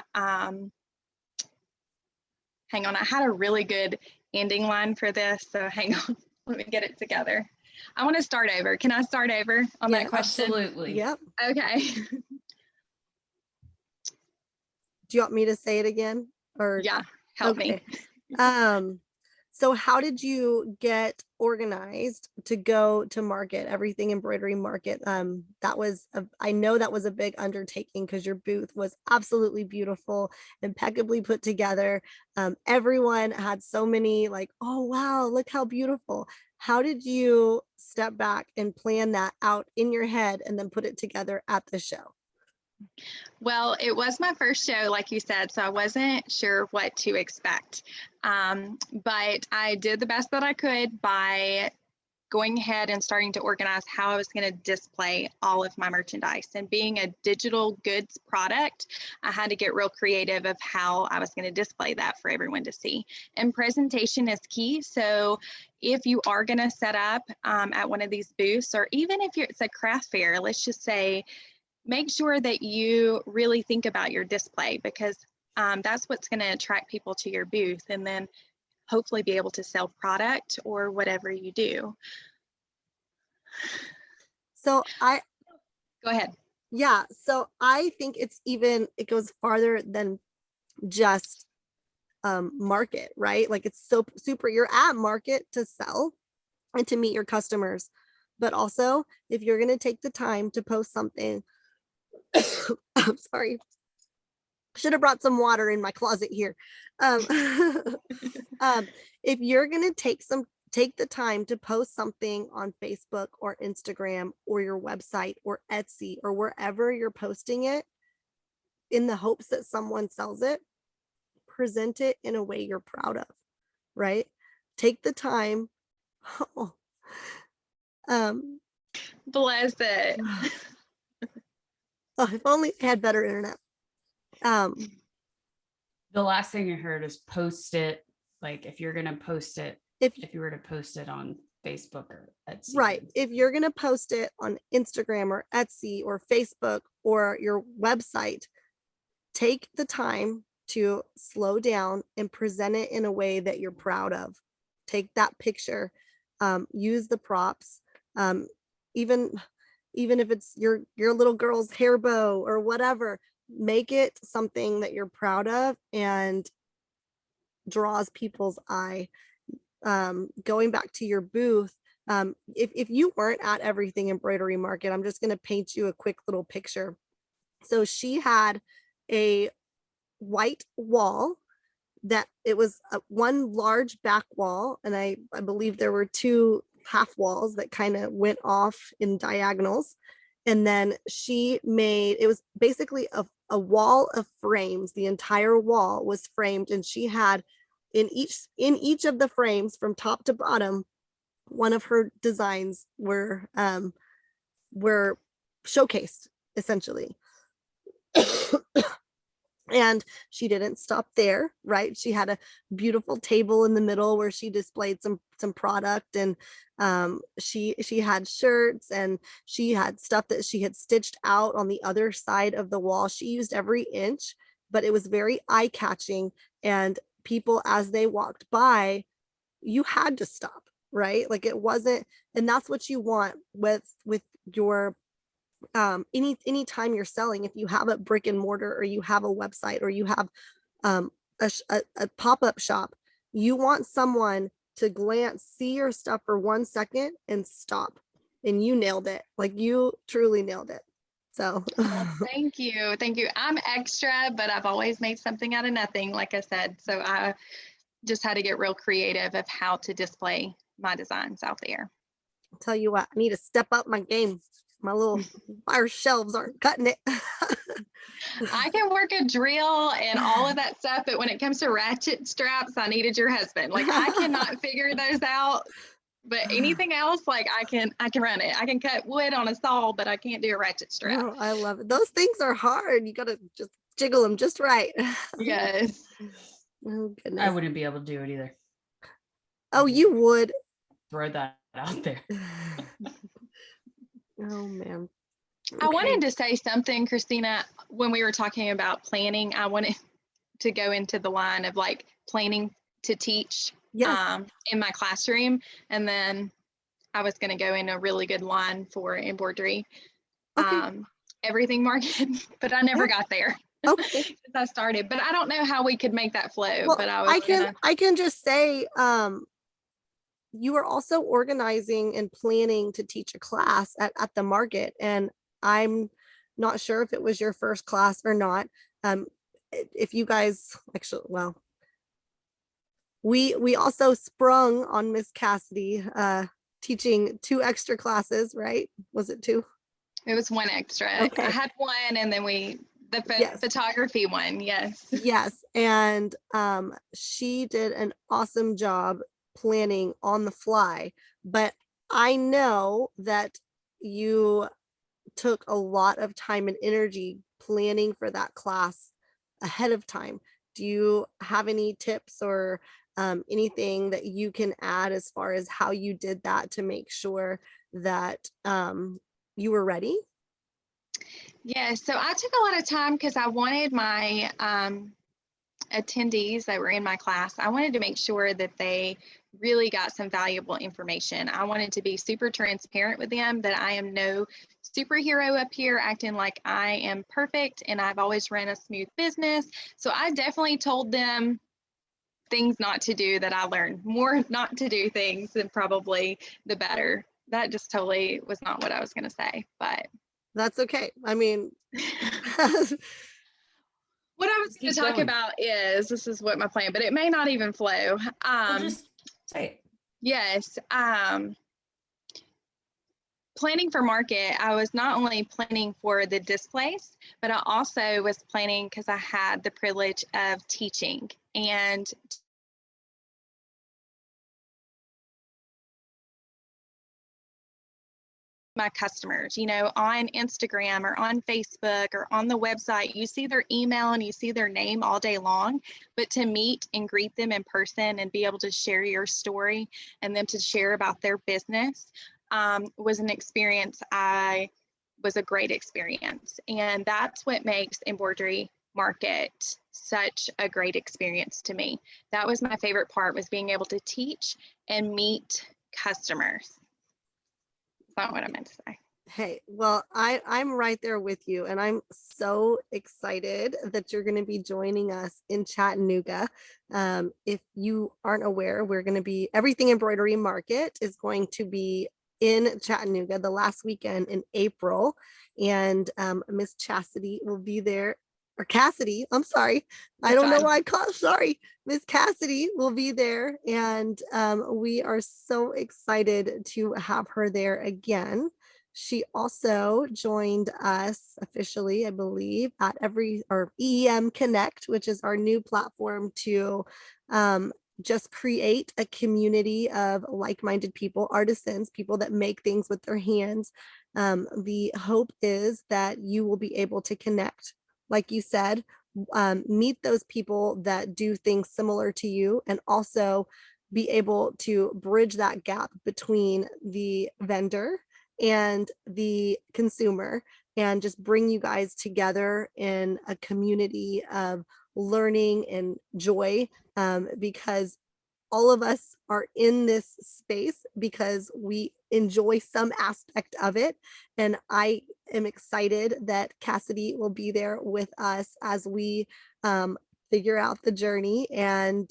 hang on. I had a really good ending line for this. So hang on. Let me get it together. I want to start over. Can I start over on Yeah, that question? Absolutely. Yep. Okay. Do you want me to say it again? Or Yeah. Help me. So how did you get organized to go to market, Everything Embroidery Market? I know that was a big undertaking because your booth was absolutely beautiful, impeccably put together. Everyone had so many like, oh wow, look how beautiful. How did you step back and plan that out in your head and then put it together at the show? Well, it was my first show, like you said, so I wasn't sure what to expect. But I did the best that I could by going ahead and starting to organize how I was going to display all of my merchandise. And being a digital goods product, I had to get real creative of how I was going to display that for everyone to see. And presentation is key. So if you are going to set up at one of these booths, or even if it's a craft fair, let's just say, make sure that you really think about your display, because that's what's going to attract people to your booth, and then hopefully be able to sell product or whatever you do. So Go ahead. yeah, so I think it goes farther than just market, right? Like it's so super, you're at market to sell and to meet your customers. But also, if you're going to take the time to post something, I'm sorry, should have brought some water in my closet here. If you're going to take the time to post something on Facebook or Instagram or your website or Etsy or wherever you're posting it, in the hopes that someone sells it, present it in a way you're proud of, right? Take the time. Bless it. If only I had better internet. The last thing I heard is post it. Like if you're going to post it, if you were to post it on Facebook or Etsy. Right. If you're going to post it on Instagram or Etsy or Facebook or your website, take the time to slow down and present it in a way that you're proud of. Take that picture, use the props, even if it's your little girl's hair bow or whatever, make it something that you're proud of and draws people's eye. Going back to your booth, if you weren't at Everything Embroidery Market, I'm just going to paint you a quick little picture. So she had a white wall that it was one large back wall, and I believe there were two half walls that kind of went off in diagonals. And then she made, it was basically a wall of frames. The entire wall was framed, and she had in each of the frames from top to bottom, one of her designs were showcased essentially. And she didn't stop there, right? She had a beautiful table in the middle where she displayed some product, and she had shirts, and she had stuff that she had stitched out on the other side of the wall. She used every inch, but it was very eye-catching, and people, as they walked by, you had to stop, right? Like it wasn't, and that's what you want with your any time you're selling. If you have a brick and mortar, or you have a website, or you have a pop-up shop, you want someone to glance, see your stuff for 1 second and stop. And you nailed it. Like you truly nailed it. So Thank you. I'm extra, but I've always made something out of nothing, like I said. So I just had to get real creative of how to display my designs out there. I'll tell you what, I need to step up my game. My little wire shelves aren't cutting it. I can work a drill and all of that stuff, but when it comes to ratchet straps, I needed your husband. Like I cannot figure those out. But anything else, like I can run it. I can cut wood on a saw, but I can't do a ratchet strap. Oh, I love it. Those things are hard. You gotta just jiggle them just right. Yes. Oh goodness. I wouldn't be able to do it either. Oh, you would. Throw that out there. Oh man. I wanted to say something, Christina, when we were talking about planning. to go into the line of like planning to teach Yes. in my classroom. And then I was going to go in a really good line for embroidery, Okay. Everything Market, but I never got there. Okay. Since I started, but I don't know how we could make that flow. Well, But I was I can just say, you are also organizing and planning to teach a class at the market. And I'm not sure if it was your first class or not. If you guys actually, well, we also sprung on Miss Cassidy, teaching 2 extra classes, right? Was it 2? It was 1 extra. I Okay. had 1, and then the Yes. photography one. Yes. Yes. And she did an awesome job planning on the fly. But I know that you took a lot of time and energy planning for that class ahead of time. Do you have any tips or anything that you can add as far as how you did that to make sure that you were ready? Yeah. So I took a lot of time because I wanted my attendees that were in my class, I wanted to make sure that they really got some valuable information. I wanted to be super transparent with them that I am no superhero up here acting like I am perfect and I've always run a smooth business. So I definitely told them things not to do that I learned, more not to do things, and probably the better. That just totally was not what I was going to say, but That's okay. I mean, what I was Just going keep to talk going. about is, this is what my plan, but it may not even flow. Well, just say it. Yes. Planning for market, I was not only planning for the displays, but I also was planning because I had the privilege of teaching and my customers, on Instagram or on Facebook or on the website, you see their email and you see their name all day long, but to meet and greet them in person and be able to share your story and then to share about their business was an experience was a great experience. And that's what makes embroidery market such a great experience to me. That was my favorite part, was being able to teach and meet customers. Not what I meant to say. Hey, well, I'm right there with you, and I'm so excited that you're going to be joining us in Chattanooga. If you aren't aware, we're going to be Everything Embroidery Market is going to be in Chattanooga the last weekend in April, and Miss Chastity will be there. Or Cassidy, I'm sorry. I don't know why I call sorry. Miss Cassidy will be there, and we are so excited to have her there again. She also joined us officially, I believe, at EEM Connect, which is our new platform to just create a community of like-minded people, artisans, people that make things with their hands. The hope is that you will be able to connect, like you said, meet those people that do things similar to you, and also be able to bridge that gap between the vendor and the consumer, and just bring you guys together in a community of learning and joy, because all of us are in this space because we enjoy some aspect of it. And I am excited that Cassidy will be there with us as we figure out the journey and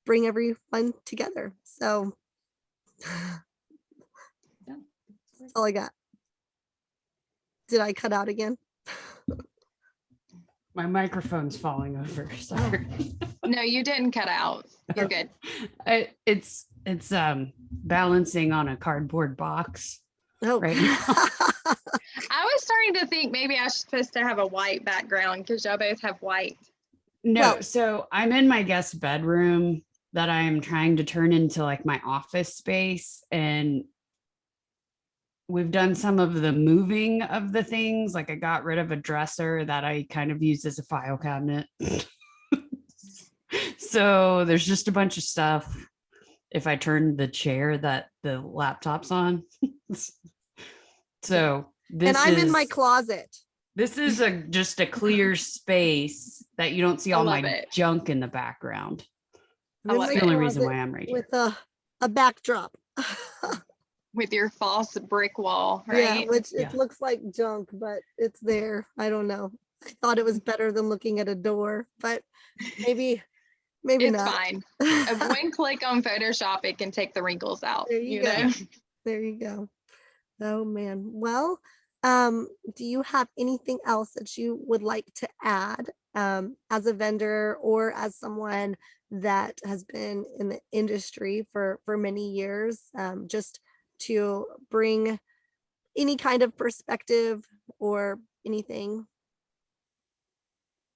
bring everyone together. So that's all I got. Did I cut out again? My microphone's falling over. Sorry. No, you didn't cut out. You're good. It's balancing on a cardboard box Oh, right now. I was starting to think maybe I was supposed to have a white background because y'all both have white. No, Well- so I'm in my guest bedroom that I am trying to turn into like my office space, and we've done some of the moving of the things. Like I got rid of a dresser that I kind of used as a file cabinet. So there's just a bunch of stuff if I turn the chair that the laptop's on. So this and I'm is in my closet. This is just a clear space that you don't see I all love my it. junk in the background. I love That's it. the only reason why I'm right here. With a backdrop. With your false brick wall, Yeah, right? which Yeah. it looks like junk, but it's there. I don't know. I thought it was better than looking at a door, but maybe It's not. fine. One click on Photoshop, it can take the wrinkles out, There you you go. know? There you go. Oh man. Well, do you have anything else that you would like to add as a vendor or as someone that has been in the industry for many years, just to bring any kind of perspective or anything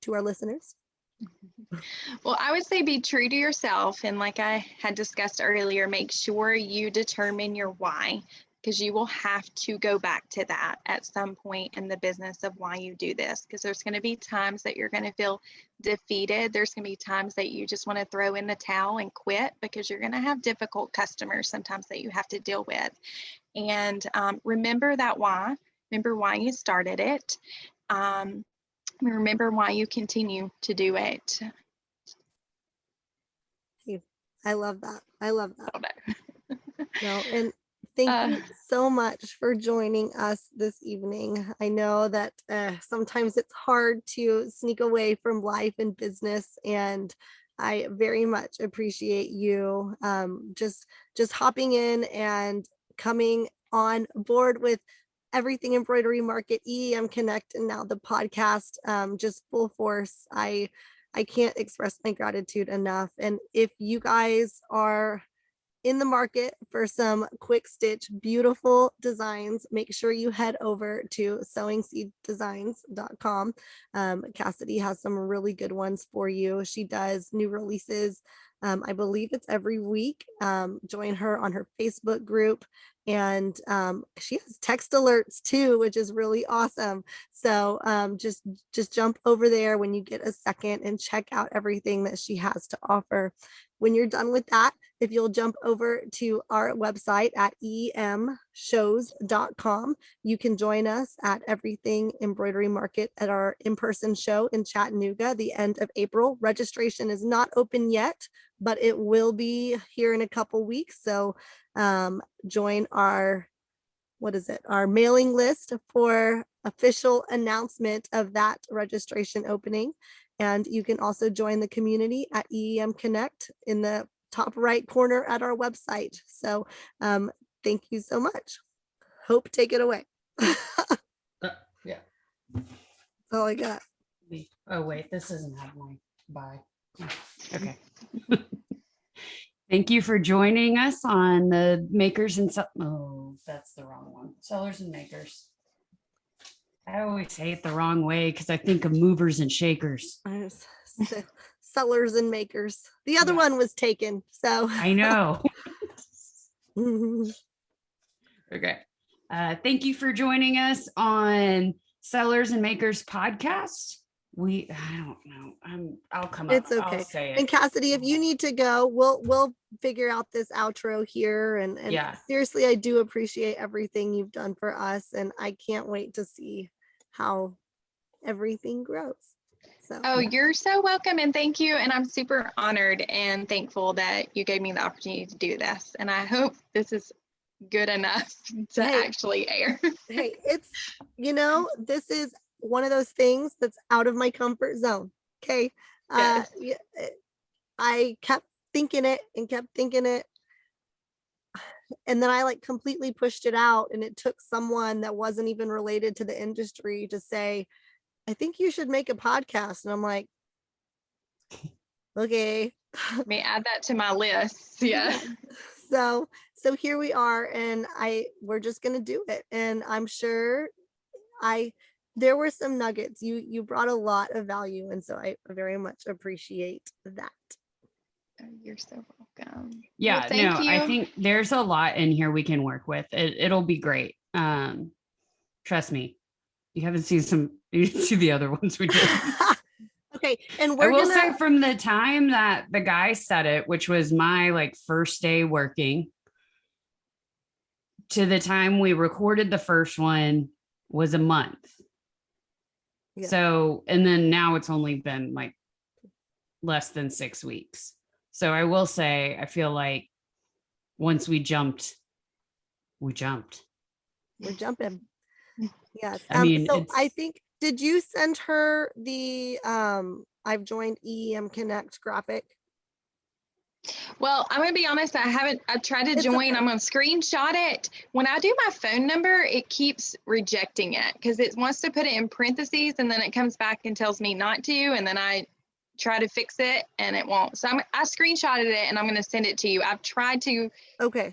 to our listeners? Well, I would say be true to yourself. And like I had discussed earlier, make sure you determine your why, because you will have to go back to that at some point in the business of why you do this. Because there's going to be times that you're going to feel defeated. There's going to be times that you just want to throw in the towel and quit, because you're going to have difficult customers sometimes that you have to deal with. And remember that why. Remember why you started it. Remember why you continue to do it. I love that. I love that. Love it. No, and thank you Uh, so much for joining us this evening. I know that sometimes it's hard to sneak away from life and business, and I very much appreciate you just hopping in and coming on board with Everything Embroidery Market, EEM Connect, and now the podcast, just full force. I can't express my gratitude enough. And if you guys are in the market for some quick stitch, beautiful designs, make sure you head over to sewingseeddesigns.com. Cassidy has some really good ones for you. She does new releases. I believe it's every week. Join her on her Facebook group. And she has text alerts too, which is really awesome. So just jump over there when you get a second and check out everything that she has to offer. When you're done with that, if you'll jump over to our website at eemshows.com, you can join us at Everything Embroidery Market at our in-person show in Chattanooga, the end of April. Registration is not open yet, but it will be here in a couple weeks. So join our our mailing list for official announcement of that registration opening. And you can also join the community at EEM Connect in the top right corner at our website. So thank you so much. Hope, take it away. Yeah. That's all I got. Oh, wait, this doesn't have my bye. Okay. Thank you for joining us on the makers and oh, that's the wrong one. Sellers and makers. I always say it the wrong way because I think of movers and shakers. Sellers and makers. The other one was taken. So I know. Okay. Thank you for joining us on Sellers and Makers podcast. I don't know. I'll come up. It's okay. I'll say it. And Cassidy, if you need to go, we'll figure out this outro here. And Yeah. Seriously, I do appreciate everything you've done for us. And I can't wait to see how everything grows. So Oh, you're so welcome, and thank you. And I'm super honored and thankful that you gave me the opportunity to do this. And I hope this is good enough to actually air. Hey, it's, this is one of those things that's out of my comfort zone. Okay. Yes. I kept thinking it and kept thinking it. And then I completely pushed it out, and it took someone that wasn't even related to the industry to say, I think you should make a podcast. And I'm like, okay. Let me add that to my list. Yeah. So here we are, and we're just going to do it. And I'm sure there were some nuggets. You brought a lot of value. And so I very much appreciate that. Oh, you're so welcome. Yeah, well, thank you. I think there's a lot in here we can work with. It'll be great. Trust me. You haven't seen you see the other ones we did. Okay. And I will say from the time that the guy said it, which was my first day working, to the time we recorded the first one was a month. Yeah. So, and then now it's only been like less than 6 weeks. So I will say, I feel like once we jumped. We're jumping. Yes. I mean, So I it's, think, did you send her the I've joined EEM Connect graphic? Well, I'm gonna be honest, I tried to It's join. okay. I'm gonna screenshot it. When I do my phone number, it keeps rejecting it because it wants to put it in parentheses and then it comes back and tells me not to. And then I try to fix it and it won't. So I screenshotted it and I'm gonna send it to you. I've tried to, Okay.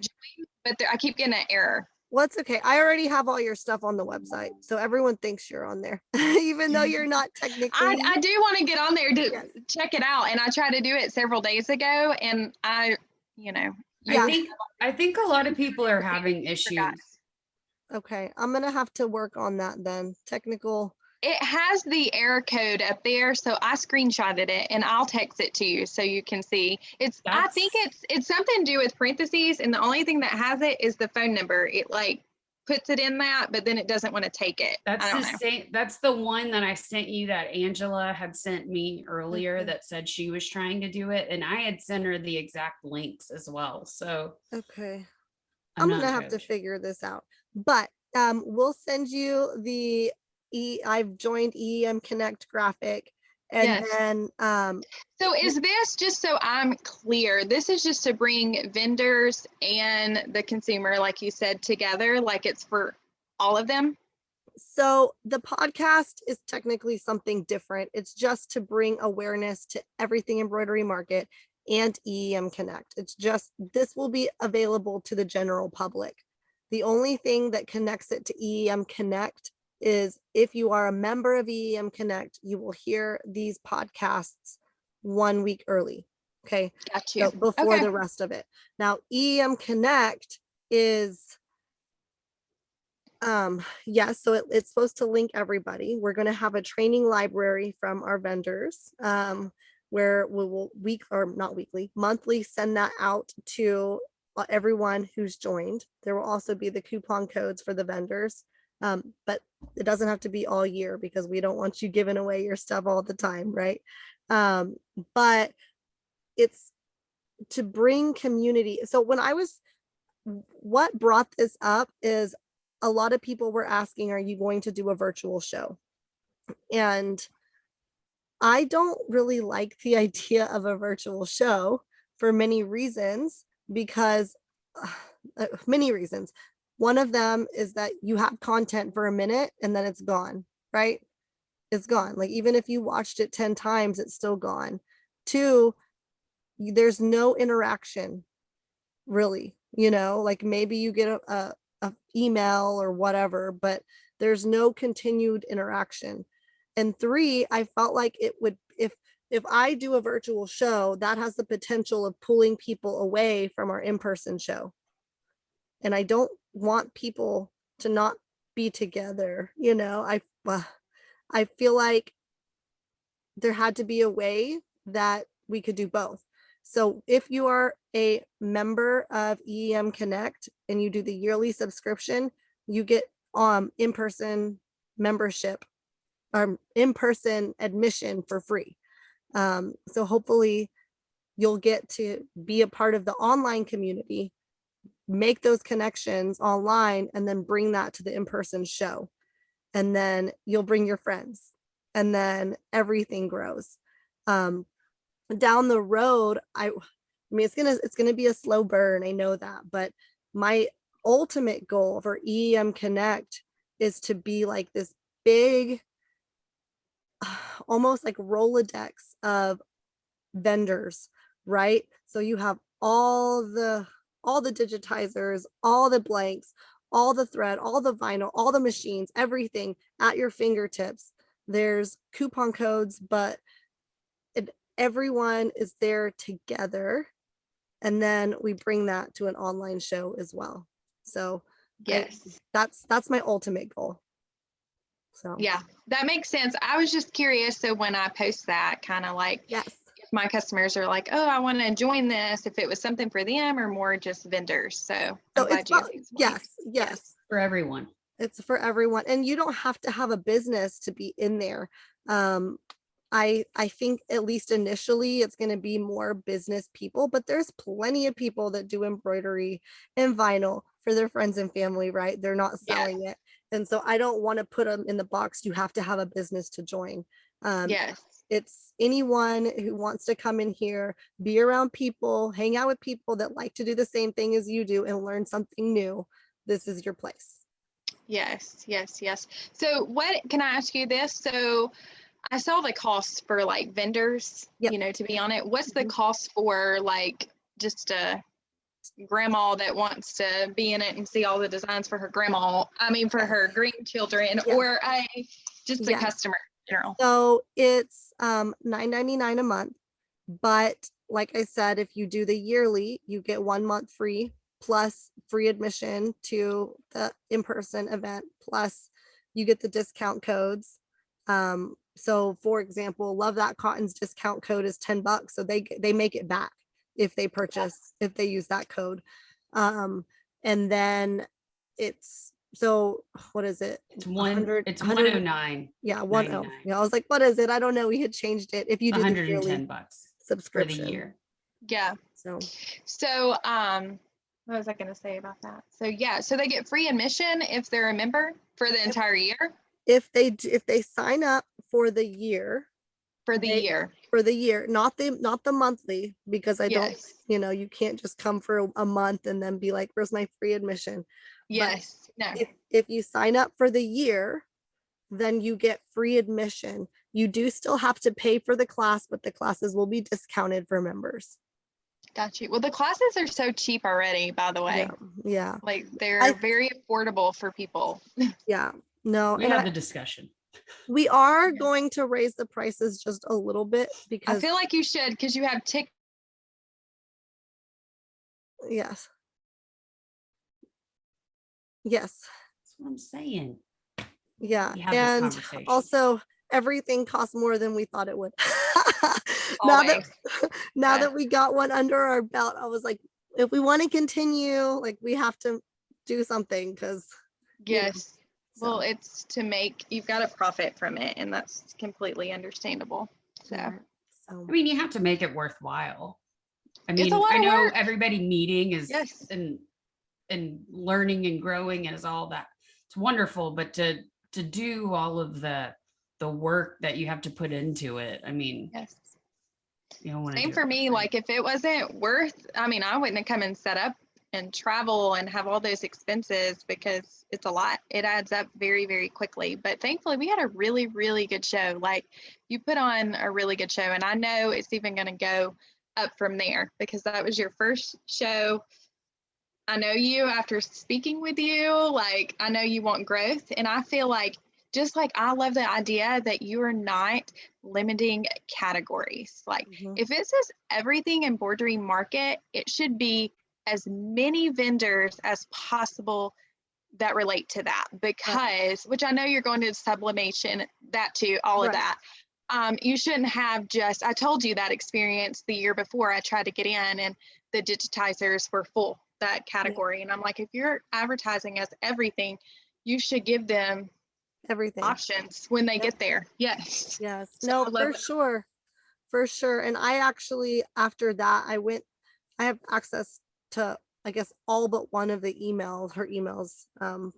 but I keep getting an error. Well, it's okay. I already have all your stuff on the website. So everyone thinks you're on there, even though you're not technically. I do want to get on there to Yes. check it out. And I tried to do it several days ago and Yeah. I think a lot of people are having issues. Forgot. Okay. I'm going to have to work on that then. Technical. It has the error code up there, so I screenshotted it and I'll text it to you so you can see. I think it's something to do with parentheses, and the only thing that has it is the phone number. It like puts it in that, but then it doesn't want to take it. That's I don't the know. same. That's the one that I sent you that Angela had sent me earlier Okay. that said she was trying to do it. And I had sent her the exact links as well. So Okay. I'm I'm not gonna have to entirely sure. figure this out. But we'll send you the I've joined EEM Connect graphic. And Yes. then So is this, just so I'm clear, this is just to bring vendors and the consumer, like you said, together, like it's for all of them? so the podcast is technically something different. It's just to bring awareness to Everything Embroidery Market and EEM Connect. It's just, this will be available to the general public. The only thing that connects it to EEM Connect is if you are a member of EEM Connect, you will hear these podcasts 1 week early. Okay. Got you. So before Okay. the rest of it. Now, EEM Connect is yes, so it's supposed to link everybody. We're going to have a training library from our vendors, where we will not weekly, monthly send that out to everyone who's joined. There will also be the coupon codes for the vendors, but it doesn't have to be all year because we don't want you giving away your stuff all the time, right? But it's to bring community. So what brought this up is a lot of people were asking, are you going to do a virtual show? And I don't really like the idea of a virtual show for many reasons, because many reasons. One of them is that you have content for a minute and then it's gone, right? It's gone. Like, even if you watched it 10 times, it's still gone. Two, there's no interaction, really, like maybe you get a email or whatever, but there's no continued interaction. And three, I felt like it would, if I do a virtual show, that has the potential of pulling people away from our in-person show. And I don't want people to not be together, I feel like there had to be a way that we could do both. So if you are a member of EEM Connect and you do the yearly subscription, you get in-person membership, in-person admission for free. So hopefully you'll get to be a part of the online community, make those connections online, and then bring that to the in-person show. And then you'll bring your friends, and then everything grows. Down the road, I mean, it's gonna be a slow burn, I know that, but my ultimate goal for EEM Connect is to be like this big, almost like Rolodex of vendors, right? So you have all the digitizers, all the blanks, all the thread, all the vinyl, all the machines, everything at your fingertips. There's coupon codes, but everyone is there together. And then we bring that to an online show as well. So Yes. that's my ultimate goal. So Yeah, that makes sense. I was just curious. So when I post that, kind of like, yes. if my customers are like, oh, I want to join this, if it was something for them or more just vendors. So I'm glad you explained. Yes. For everyone. It's for everyone. And you don't have to have a business to be in there. I think at least initially it's going to be more business people, but there's plenty of people that do embroidery and vinyl for their friends and family, right? They're not selling it. And so I don't want to put them in the box. You have to have a business to join. Yes. It's anyone who wants to come in here, be around people, hang out with people that like to do the same thing as you do and learn something new. This is your place. Yes, yes, yes. So what, can I ask you this? So I saw the costs for like vendors, Yep. you know, to be on it. What's the Mhm. cost for like just a grandma that wants to be in it and see all the designs for her grandma, I mean, for her grandchildren, Yes. or just a Yes. customer in general? So it's $9.99 a month. But like I said, if you do the yearly, you get 1 month free plus free admission to the in-person event. Plus you get the discount codes. So for example, Love That Cotton's discount code is $10. So they make it back if they purchase, if they use that code. And then it's, so what is it? It's 100, it's 100, 109. yeah, 10. 99. Yeah, I was like, what is it? I don't know. We had changed it. If you do the yearly $110 for the subscription. year. Yeah. So So, what was I going to say about that? So yeah, so they get free admission if they're a member for the entire year, if they sign up for the year, for the year. not the monthly, because I don't, Yes. you can't just come for a month and then be like, where's my free admission? Yes. No. If you sign up for the year, then you get free admission. You do still have to pay for the class, but the classes will be discounted for members. Got you. Well, the classes are so cheap already, by the way. Yeah. Like they're very affordable for people. Yeah. No. We And had the discussion. we are going to raise the prices just a little bit I because feel like you should, because you have yes. Yes. That's what I'm saying. Yeah. We have this And conversation. also everything costs more than we thought it would. now that Yeah. that we got one under our belt, I was like, if we want to continue, like we have to do something because Yes. Well, so. it's to make, you've got to profit from it, and that's completely understandable. So Yeah, I mean, you have to make it worthwhile. I It's a mean, lot I of know work. everybody meeting is Yes. and learning and growing is all that. It's wonderful, but to do all of the work that you have to put into it, I mean, Yes. you don't want to Same do for it me. free. Like if it wasn't worth, I mean, I wouldn't have come and set up and travel and have all those expenses, because it's a lot. It adds up very, very quickly. But thankfully we had a really, really good show. Like you put on a really good show, and I know it's even going to go up from there, because that was your first show. I know you, after speaking with you, like I know you want growth, and I feel like, just like I love the idea that you are not limiting categories. Like Mhm. if it says Everything Embroidery Market, it should be as many vendors as possible that relate to that, because which I know you're going to sublimation, that too, all of Right. that. You shouldn't have just, I told you that experience the year before I tried to get in, and the digitizers were full, that category. And I'm like, if you're advertising as everything, you should give them Everything. options when they Yep. get there. Yes. Yes. So No, I love for that. sure. For sure. And I actually, after that, I have access to, I guess, all but one of the emails, her emails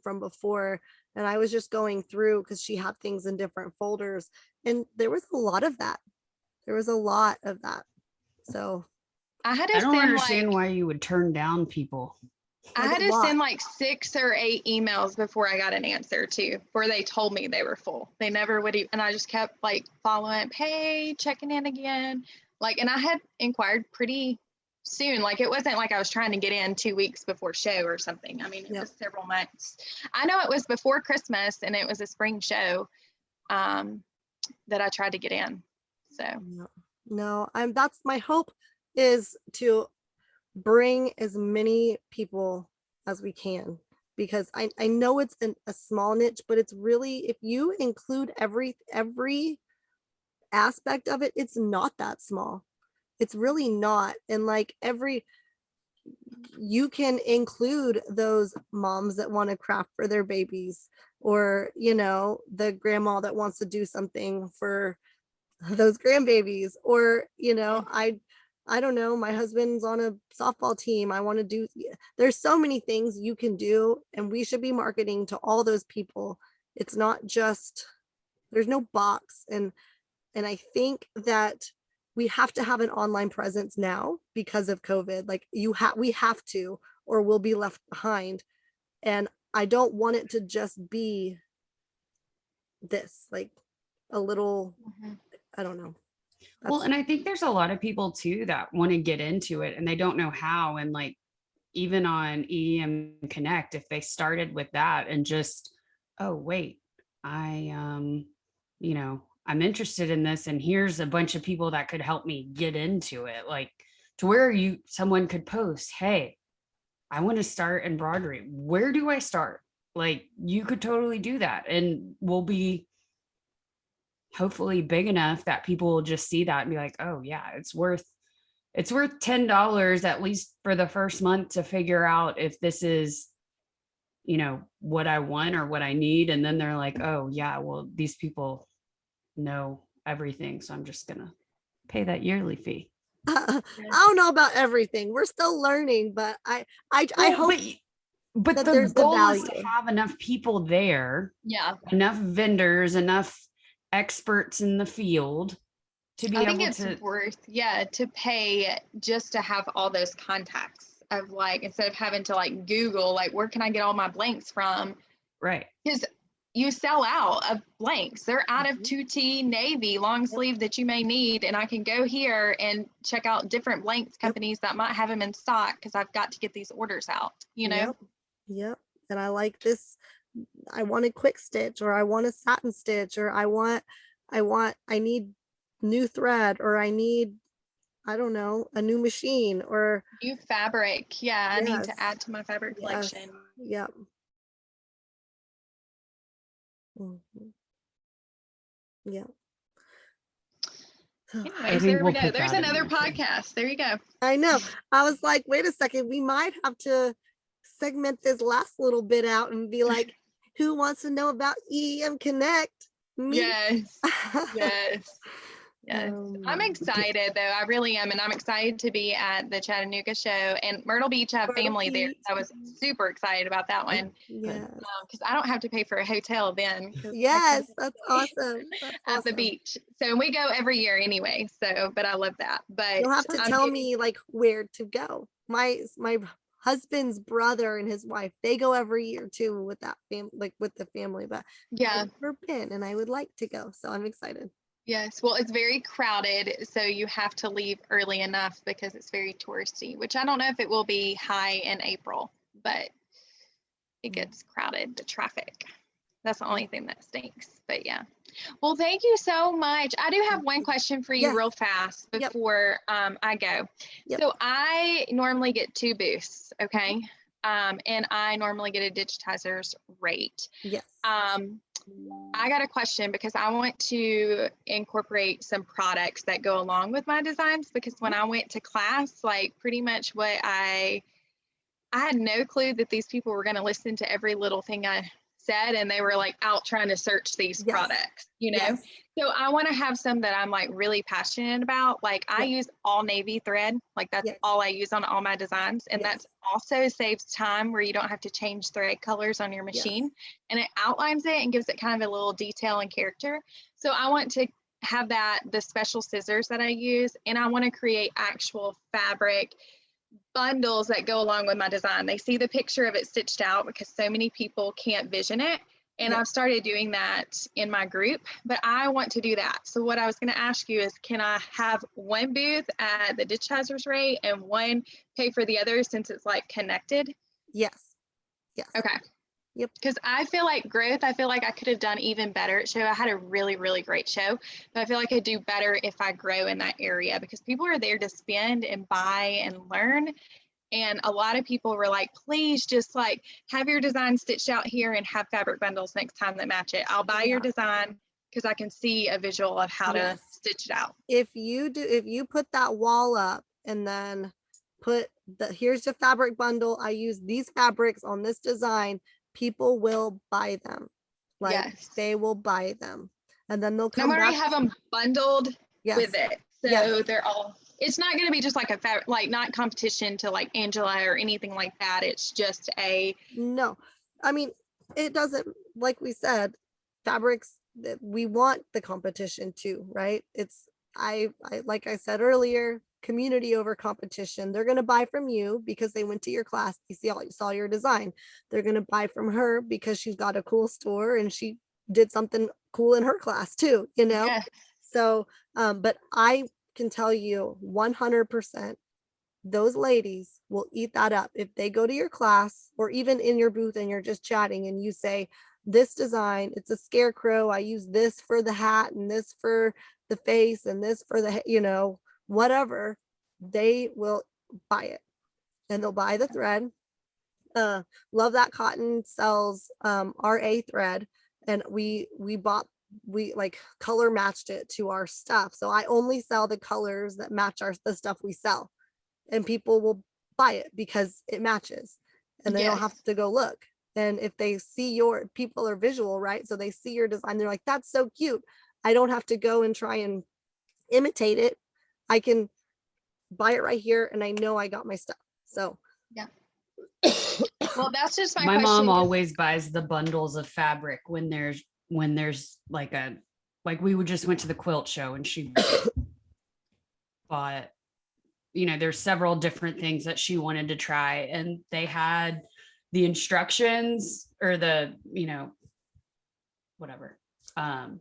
from before. And I was just going through because she had things in different folders. And there was a lot of that. There was a lot of that. So I had I to don't send understand why you would turn down people. I like had a to lot. send like 6 or 8 emails before I got an answer too, where they told me they were full. They never would even, and I just kept like following, hey, checking in again. Like, and I had inquired pretty soon. Like it wasn't like I was trying to get in 2 weeks before show or something. I mean, it Yep. was several months. I know it was before Christmas, and it was a spring show that I tried to get in. So No, that's my hope, is to bring as many people as we can, because I know it's a small niche, but it's really, if you include every aspect of it, it's not that small. It's really not. And like you can include those moms that want to craft for their babies, or, the grandma that wants to do something for those grandbabies, or, I don't know, my husband's on a softball team. I want to do, there's so many things you can do, and we should be marketing to all those people. It's not just, there's no box. And I think that we have to have an online presence now because of COVID. Like we have to, or we'll be left behind. And I don't want it to just be this, like a little, I don't know. Well, and I think there's a lot of people too that want to get into it and they don't know how. And like, even on EEM Connect, if they started with that and just, oh, wait, I'm interested in this, and here's a bunch of people that could help me get into it. Like, to where someone could post, hey, I want to start embroidery. Where do I start? Like, you could totally do that. And we'll be hopefully big enough that people will just see that and be like, oh yeah, it's worth $10 at least for the first month to figure out if this is, what I want or what I need. And then they're like, oh yeah, well, these people know everything, so I'm just gonna pay that yearly fee. I don't know about everything. We're still learning, but I hope but that the there's the goal is to value. have enough people there, Yeah. enough vendors, enough experts in the field to be I think able it's to worth, to pay just to have all those contacts of like, instead of having to like Google, like, where can I get all my blanks from? right. Because you sell out of blanks. They're out of 2T navy long sleeve that you may need. And I can go here and check out different blanks companies that might have them in stock, because I've got to get these orders out, Yep. And I like this. I want a quick stitch, or I want a satin stitch, or I need new thread, or I need, I don't know, a new machine, or New fabric. Yeah, I need to Yes. add to my fabric yes. collection. Yep. Mhm. Yep. Anyways, think there we'll we go. put There's that in another there, too. podcast. There you go. I know. I was like, wait a second, we might have to segment this last little bit out and be like, who wants to know about EEM Connect? Me. Yes. Yes. Yes. I'm excited though. I really am. And I'm excited to be at the Chattanooga show, and Myrtle Beach. I have Myrtle family there. Beach. I was super excited about that one. Yes. Because I don't have to pay for a hotel then. Yes, that's awesome. That's At the awesome. beach. So we go every year anyway. So, but I love that. But You'll have to I'm tell getting- me like where to go. My husband's brother and his wife, they go every year too with that like with the family, but Yeah. I've never been, and I would like to go, so I'm excited. Yes. Well, it's very crowded. So you have to leave early enough because it's very touristy, which I don't know if it will be high in April, but it gets crowded, the traffic. That's the only thing that stinks. But yeah. Well, thank you so much. I do have one question for you Yes. real fast Yep. before I go. Yep. So I normally get 2 booths, okay? And I normally get a digitizer's rate. Yes. I got a question because I want to incorporate some products that go along with my designs, because when I went to class, like pretty much what I had no clue that these people were going to listen to every little thing I said, and they were like out trying to search these Yes. products, Yes. So I want to have some that I'm like really passionate about. Like I use all navy thread, like that's Yes. all I use on all my designs. And Yes. that also saves time where you don't have to change thread colors on your machine, and it outlines it and gives it kind of a little detail and character. So I want to have the special scissors that I use, and I want to create actual fabric bundles that go along with my design. They see the picture of it stitched out because so many people can't vision it. And Yep. I've started doing that in my group, but I want to do that. So what I was going to ask you is, can I have one booth at the digitizer's rate and one pay for the other, since it's like connected? Yes. Yes. Okay. Yep. Because I feel like growth, I feel like I could have done even better at show. I had a really, really great show, but I feel like I do better if I grow in that area, because people are there to spend and buy and learn. And a lot of people were like, please just like have your design stitched out here and have fabric bundles next time that match it. I'll buy your design because I can see a visual of how to stitch it out. If you put that wall up and then put here's your fabric bundle. I use these fabrics on this design. People will buy them. Like Yes. they will buy them. And then they'll And come I'm already back. have them bundled Yes. with it. So Yes. they're all, it's not going to be just like like not competition to like Angela or anything like that. It's just a, No, I mean, it doesn't, like we said, fabrics that we want the competition too, right? It's, I like I said earlier, community over competition. They're going to buy from you because they went to your class. You saw your design. They're going to buy from her because she's got a cool store and she did something cool in her class too, you know? yes, So, but I can tell you 100% those ladies will eat that up. If they go to your class or even in your booth and you're just chatting and you say, this design, it's a scarecrow. I use this for the hat and this for the face and this for the, you know, whatever, they will buy it and they'll buy the thread. Love That Cotton sells RA thread, and we bought, we like color matched it to our stuff. So I only sell the colors that match the stuff we sell, and people will buy it because it matches and they don't have yes. to go look. And if they see your, people are visual, right? So they see your design, they're like, that's so cute. I don't have to go and try and imitate it. I can buy it right here and I know I got my stuff. So Yeah. Well, that's just my My question. mom 'Cause- always buys the bundles of fabric when there's like we would just went to the quilt show and she bought, you know, there's several different things that she wanted to try and they had the instructions or the, you know, whatever, the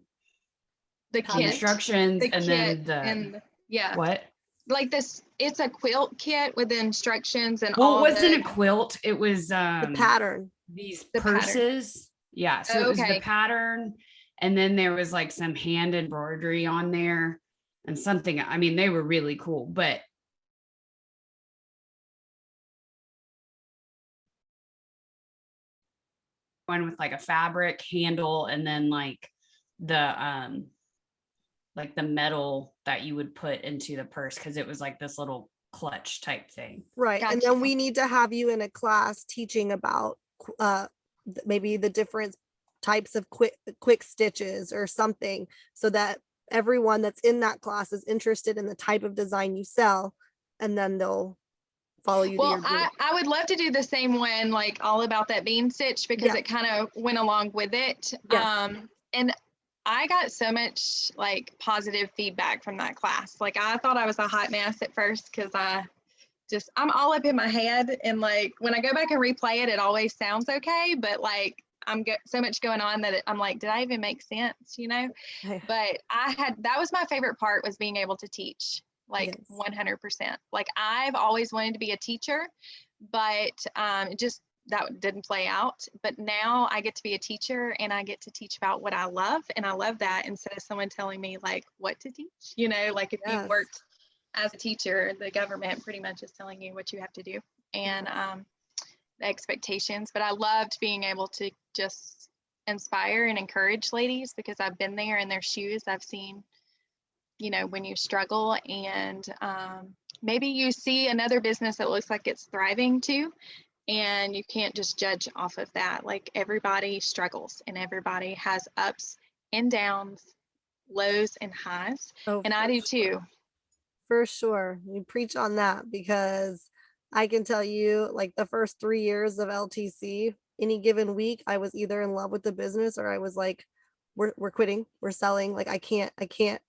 the kit, instructions the and kit, then the and yeah, what? like this, it's a quilt kit with the instructions and Well, all it wasn't the, a quilt. It was the pattern. these The pattern. purses. Yeah. So it was the Okay. pattern. And then there was like some hand embroidery on there and something. I mean, they were really cool, but one with like a fabric handle and then like the metal that you would put into the purse because it was like this little clutch type thing. Right. And Gotcha. then we need to have you in a class teaching about maybe the different types of quick stitches or something, so that everyone that's in that class is interested in the type of design you sell, and then they'll follow you to well, your booth. I would love to do the same one, like all about that bean stitch, because Yeah. it kind of went along with it. Yes. And I got so much like positive feedback from that class. Like I thought I was a hot mess at first because I'm all up in my head, and like when I go back and replay it, it always sounds okay, but like so much going on that I'm like, did I even make sense, you know? Hey. But that was my favorite part, was being able to teach, like Yes. 100%. Like I've always wanted to be a teacher, but that didn't play out. But now I get to be a teacher and I get to teach about what I love. And I love that, instead of someone telling me like what to teach, you know, like if Yes. you've worked as a teacher, the government pretty much is telling you what you have to do, and the expectations. But I loved being able to just inspire and encourage ladies, because I've been there in their shoes. I've seen, you know, when you struggle, and maybe you see another business that looks like it's thriving too, and you can't just judge off of that. Like everybody struggles and everybody has ups and downs, lows and highs, Oh, and I for do too. For sure. You preach on that, because I can tell you, like the first 3 years of LTC, any given week, I was either in love with the business or I was like, we're quitting, we're selling. Like I can't,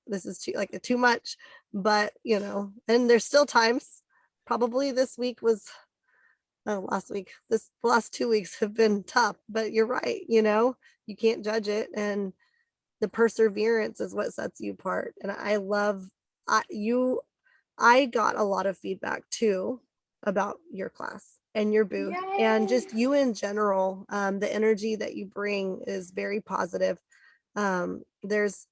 this is too much. But you know, and there's still times, probably this week was last week, the last 2 weeks have been tough, but you're right, you know, you can't judge it. And the perseverance is what sets you apart. And I love I got a lot of feedback too about your class and your booth and just you in general. The energy that you bring is very positive. There's,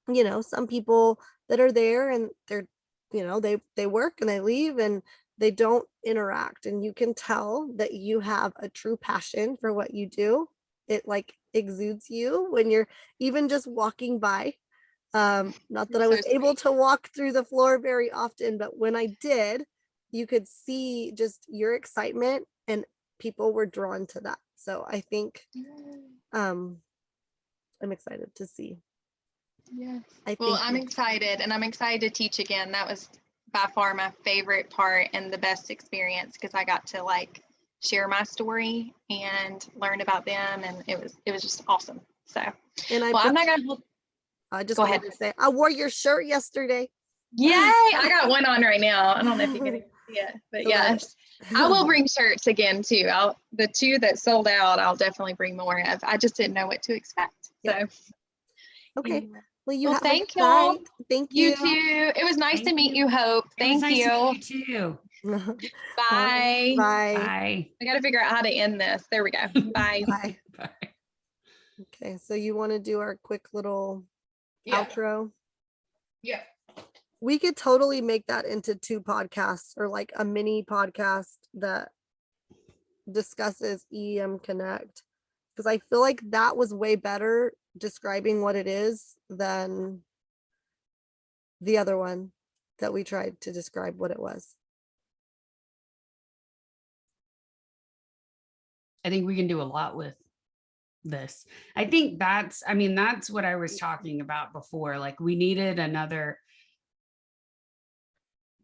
you know, some people that are there and they're, you know, they work and they leave and they don't interact, and you can tell that you have a true passion for what you do. It like exudes you when you're even just walking by. Not that I So was able sweet. to walk through the floor very often, but when I did, you could see just your excitement, and people were drawn to that. So I think I'm excited to see. Yes. I Well, think I'm excited, and I'm excited to teach again. That was by far my favorite part and the best experience, because I got to like share my story and learn about them, and it was just awesome. So, and well, I'm not gonna hold. I just Go wanted ahead. to say I wore your shirt yesterday. Yay! I got one on right now. I don't know if you can even see it, but So that- yes, I will bring shirts again too. The 2 that sold out, I'll definitely bring more of. I just didn't know what to expect. Yep. So, Okay. anyway. Well, you Well, have a thank good y'all. night. Thank You you. too. It was nice Thank to meet you. you, Hope. It was Thank nice you. to meet you too. Bye. Bye. Bye. I got to figure out how to end this. There we go. Bye. Bye. Bye. Okay, so you want to do our quick little Yeah. outro? Yeah. We could totally make that into 2 podcasts, or like a mini podcast that discusses EEM Connect, because I feel like that was way better describing what it is than the other one that we tried to describe what it was. I think we can do a lot with this. I think that's what I was talking about before. Like, we needed another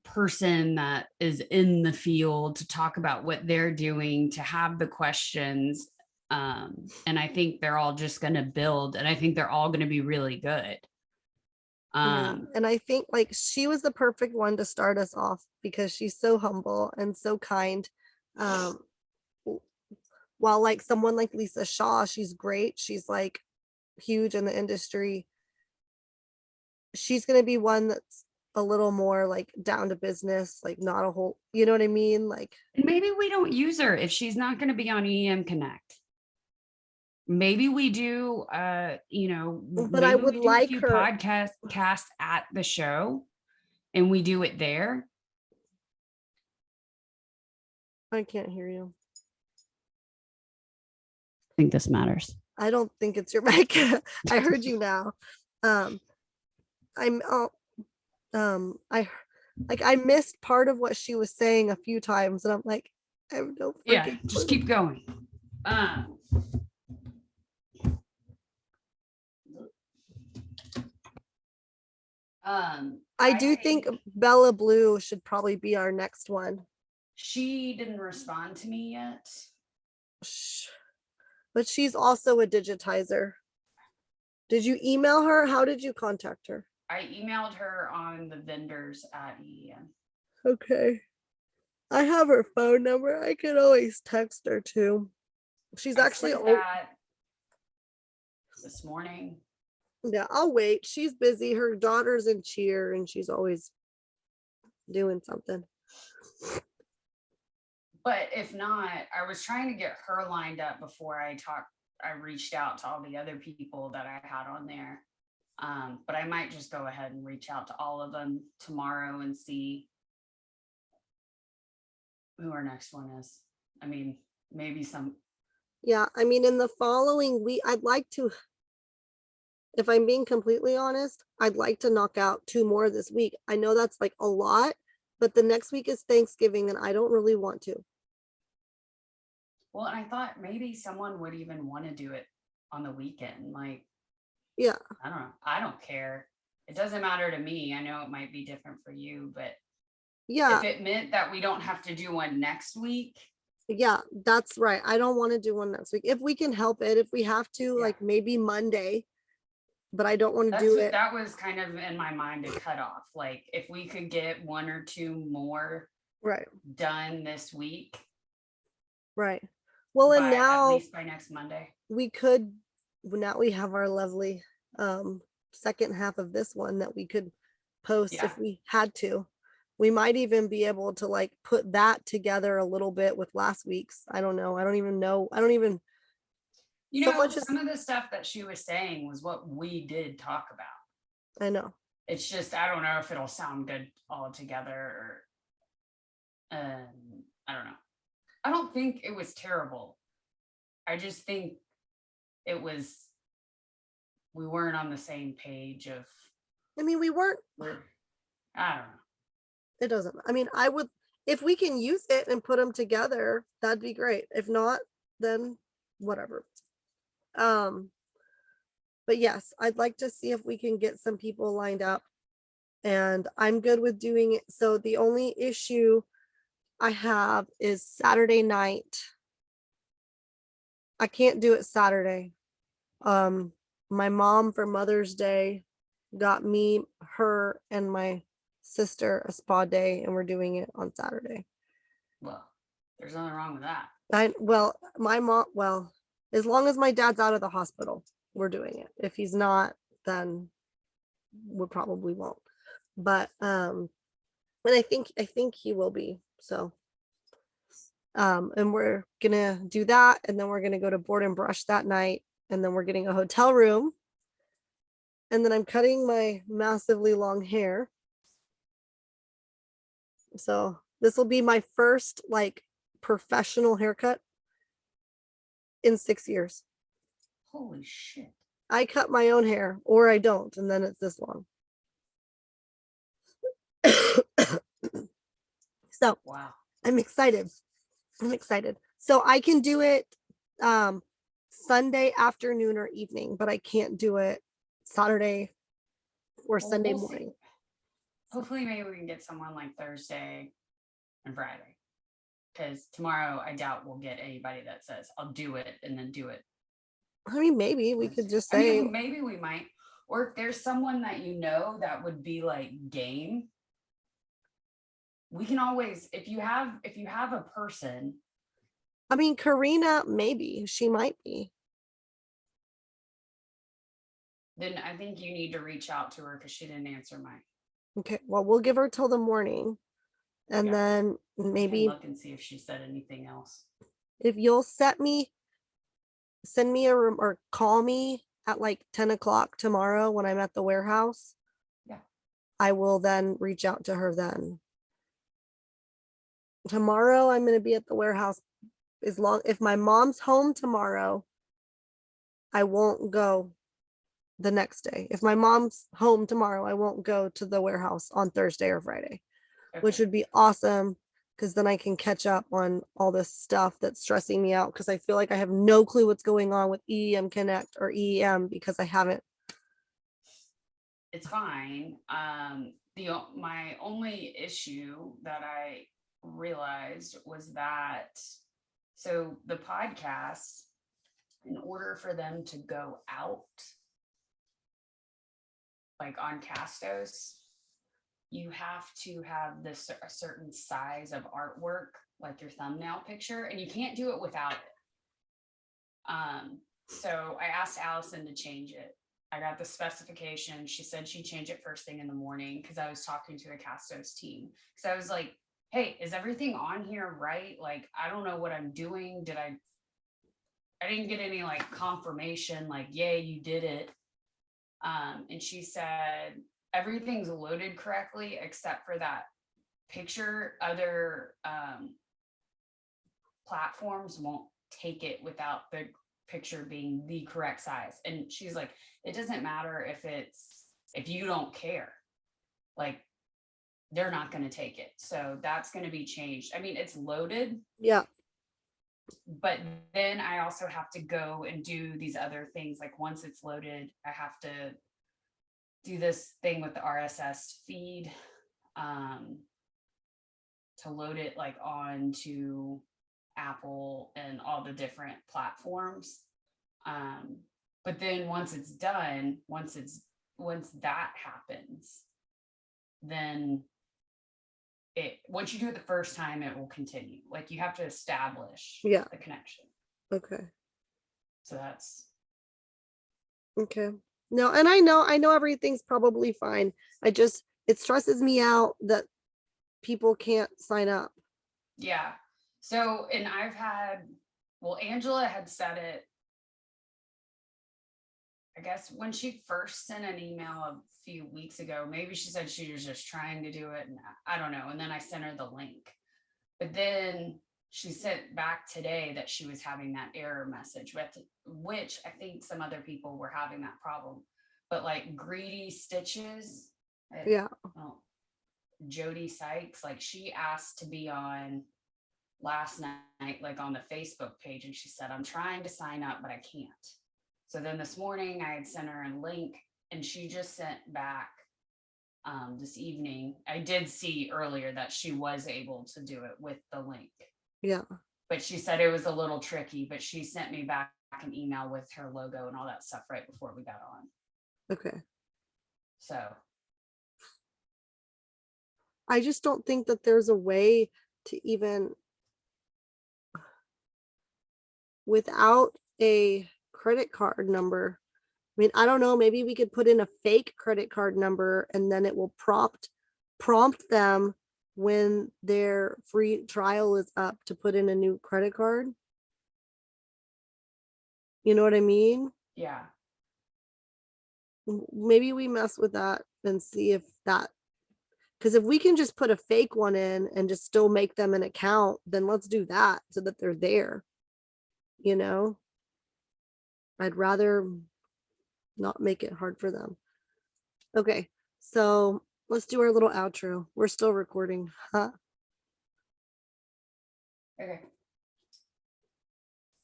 person that is in the field to talk about what they're doing, to have the questions. And I think they're all just going to build, and I think they're all going to be really good. Yeah. And I think like she was the perfect one to start us off, because she's so humble and so kind. While like someone like Lisa Shaw, she's great. She's like huge in the industry. She's going to be one that's a little more like down to business, like not a whole, you know what I mean? Like, And maybe we don't use her if she's not going to be on EM Connect. Maybe we do, but I would like a few her. podcasts at the show, and we do it there. I can't hear you. I think this matters. I don't think it's your mic. I heard you now. I missed part of what she was saying a few times, and I'm like, I have no freaking Just clue. keep going. I do think Bella Blue should probably be our next one. She didn't respond to me yet. But she's also a digitizer. Did you email her? How did you contact her? I emailed her on the vendors at EEM. Okay. I have her phone number. I can always text her too. She's actually that this morning. Yeah, I'll wait. She's busy. Her daughter's in cheer and she's always doing something. But if not, I was trying to get her lined up before I reached out to all the other people that I had on there. But I might just go ahead and reach out to all of them tomorrow and see who our next one is. I mean, maybe some. Yeah, I mean, in the following week, I'd like to, if I'm being completely honest, I'd like to knock out 2 more this week. I know that's like a lot, but the next week is Thanksgiving and I don't really want to. Well, and I thought maybe someone would even want to do it on the weekend. Like, yeah, I don't know. I don't care. It doesn't matter to me. I know it might be different for you, but yeah, if it meant that we don't have to do one next week. Yeah, that's right. I don't want to do one next week. If we can help it, if we have to, like maybe Monday, but I don't want to do it. That was kind of in my mind to cut off. Like, if we could get 1 or 2 more done this week. Right. Well, and now at least by next Monday. Now we have our lovely second half of this one that we could post if we had to. We might even be able to like put that together a little bit with last week's. I don't know. I don't even know. Some of the stuff that she was saying was what we did talk about. I know. It's just, I don't know if it'll sound good all together or I don't know. I don't think it was terrible. I just think we weren't on the same page of. I mean, we weren't. I don't know. It doesn't. I mean, I would, if we can use it and put them together, that'd be great. If not, then whatever. But yes, I'd like to see if we can get some people lined up, and I'm good with doing it. So the only issue I have is Saturday night. I can't do it Saturday. My mom for Mother's Day got me, her, and my sister a spa day, and we're doing it on Saturday. Well, there's nothing wrong with that. My mom, as long as my dad's out of the hospital, we're doing it. If he's not, then we probably won't. But and I think he will be. So and we're gonna do that, and then we're gonna go to Board and Brush that night, and then we're getting a hotel room, and then I'm cutting my massively long hair. So this will be my first like professional haircut in 6 years. Holy shit. I cut my own hair, or I don't, and then it's this long. So Wow. I'm excited. So I can do it Sunday afternoon or evening, but I can't do it Saturday or Sunday we'll see. morning. Hopefully maybe we can get someone like Thursday and Friday. Because tomorrow I doubt we'll get anybody that says I'll do it and then do it. I mean, maybe we could just say, maybe we might. Or if there's someone that you know that would be like game, we can always, if you have a person. I mean, Karina, maybe she might be. Then I think you need to reach out to her because she didn't answer mine. Okay, well, we'll give her till the morning, and then maybe look and see if she said anything else. If you'll send me a room or call me at like 10 o'clock tomorrow when I'm at the warehouse. Yeah. I will then reach out to her then. Tomorrow I'm going to be at the warehouse if my mom's home tomorrow, I won't go the next day. If my mom's home tomorrow, I won't go to the warehouse on Thursday or Friday, which would be awesome because then I can catch up on all this stuff that's stressing me out because I feel like I have no clue what's going on with EEM Connect or EEM because I haven't. It's fine. My only issue that I realized was that so the podcasts, in order for them to go out like on Castos, you have to have a certain size of artwork, like your thumbnail picture, and you can't do it without it. So I asked Allison to change it. I got the specification. She said she'd change it first thing in the morning because I was talking to the Castos team. Because I was like, hey, is everything on here right? Like, I don't know what I'm doing. I didn't get any like confirmation, like, yay, you did it. And she said, everything's loaded correctly, except for that picture. Other platforms won't take it without the picture being the correct size. And she's like, it doesn't matter if you don't care, like they're not going to take it. So that's going to be changed. I mean, it's loaded. Yeah. But then I also have to go and do these other things. Like once it's loaded, I have to do this thing with the RSS feed to load it like onto Apple and all the different platforms. But then once it's done, once that happens, then once you do it the first time, it will continue. Like you have to establish the connection. Okay. So that's okay. No, and I know everything's probably fine. It stresses me out that people can't sign up. Yeah. So, and Angela had said it, I guess when she first sent an email a few weeks ago, maybe she said she was just trying to do it, and I don't know. And then I sent her the link, but then she sent back today that she was having that error message, which I think some other people were having that problem. But like greedy stitches, Yeah. Well, Jody Sykes, like she asked to be on last night, like on the Facebook page, and she said, I'm trying to sign up, but I can't. So then this morning I had sent her a link, and she just sent back this evening. I did see earlier that she was able to do it with the link. Yeah. But she said it was a little tricky, but she sent me back an email with her logo and all that stuff right before we got on. Okay. So I just don't think that there's a way to even, without a credit card number. I mean, I don't know, maybe we could put in a fake credit card number and then it will prompt them when their free trial is up to put in a new credit card. You know what I mean? yeah. Maybe we mess with that and see if that, because if we can just put a fake one in and just still make them an account, then let's do that so that they're there. You know, I'd rather not make it hard for them. Okay, so let's do our little outro. We're still recording. Huh? Okay.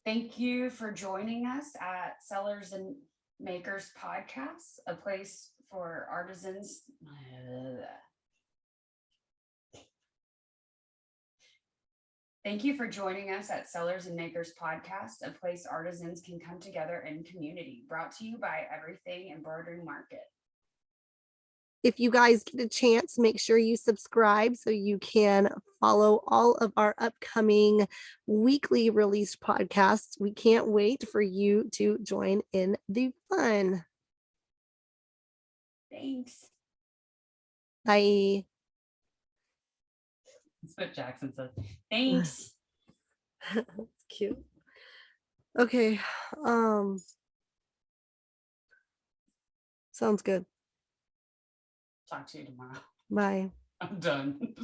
Thank you for joining us at Sellers and Makers Podcast, a place for artisans. Thank you for joining us at Sellers and Makers Podcast, a place artisans can come together in community, brought to you by Everything Embroidery Market. If you guys get a chance, make sure you subscribe so you can follow all of our upcoming weekly released podcasts. We can't wait for you to join in the fun. Thanks. Bye. That's what Jackson said. Thanks. That's cute. Okay. Sounds good. Talk to you tomorrow. Bye. I'm done.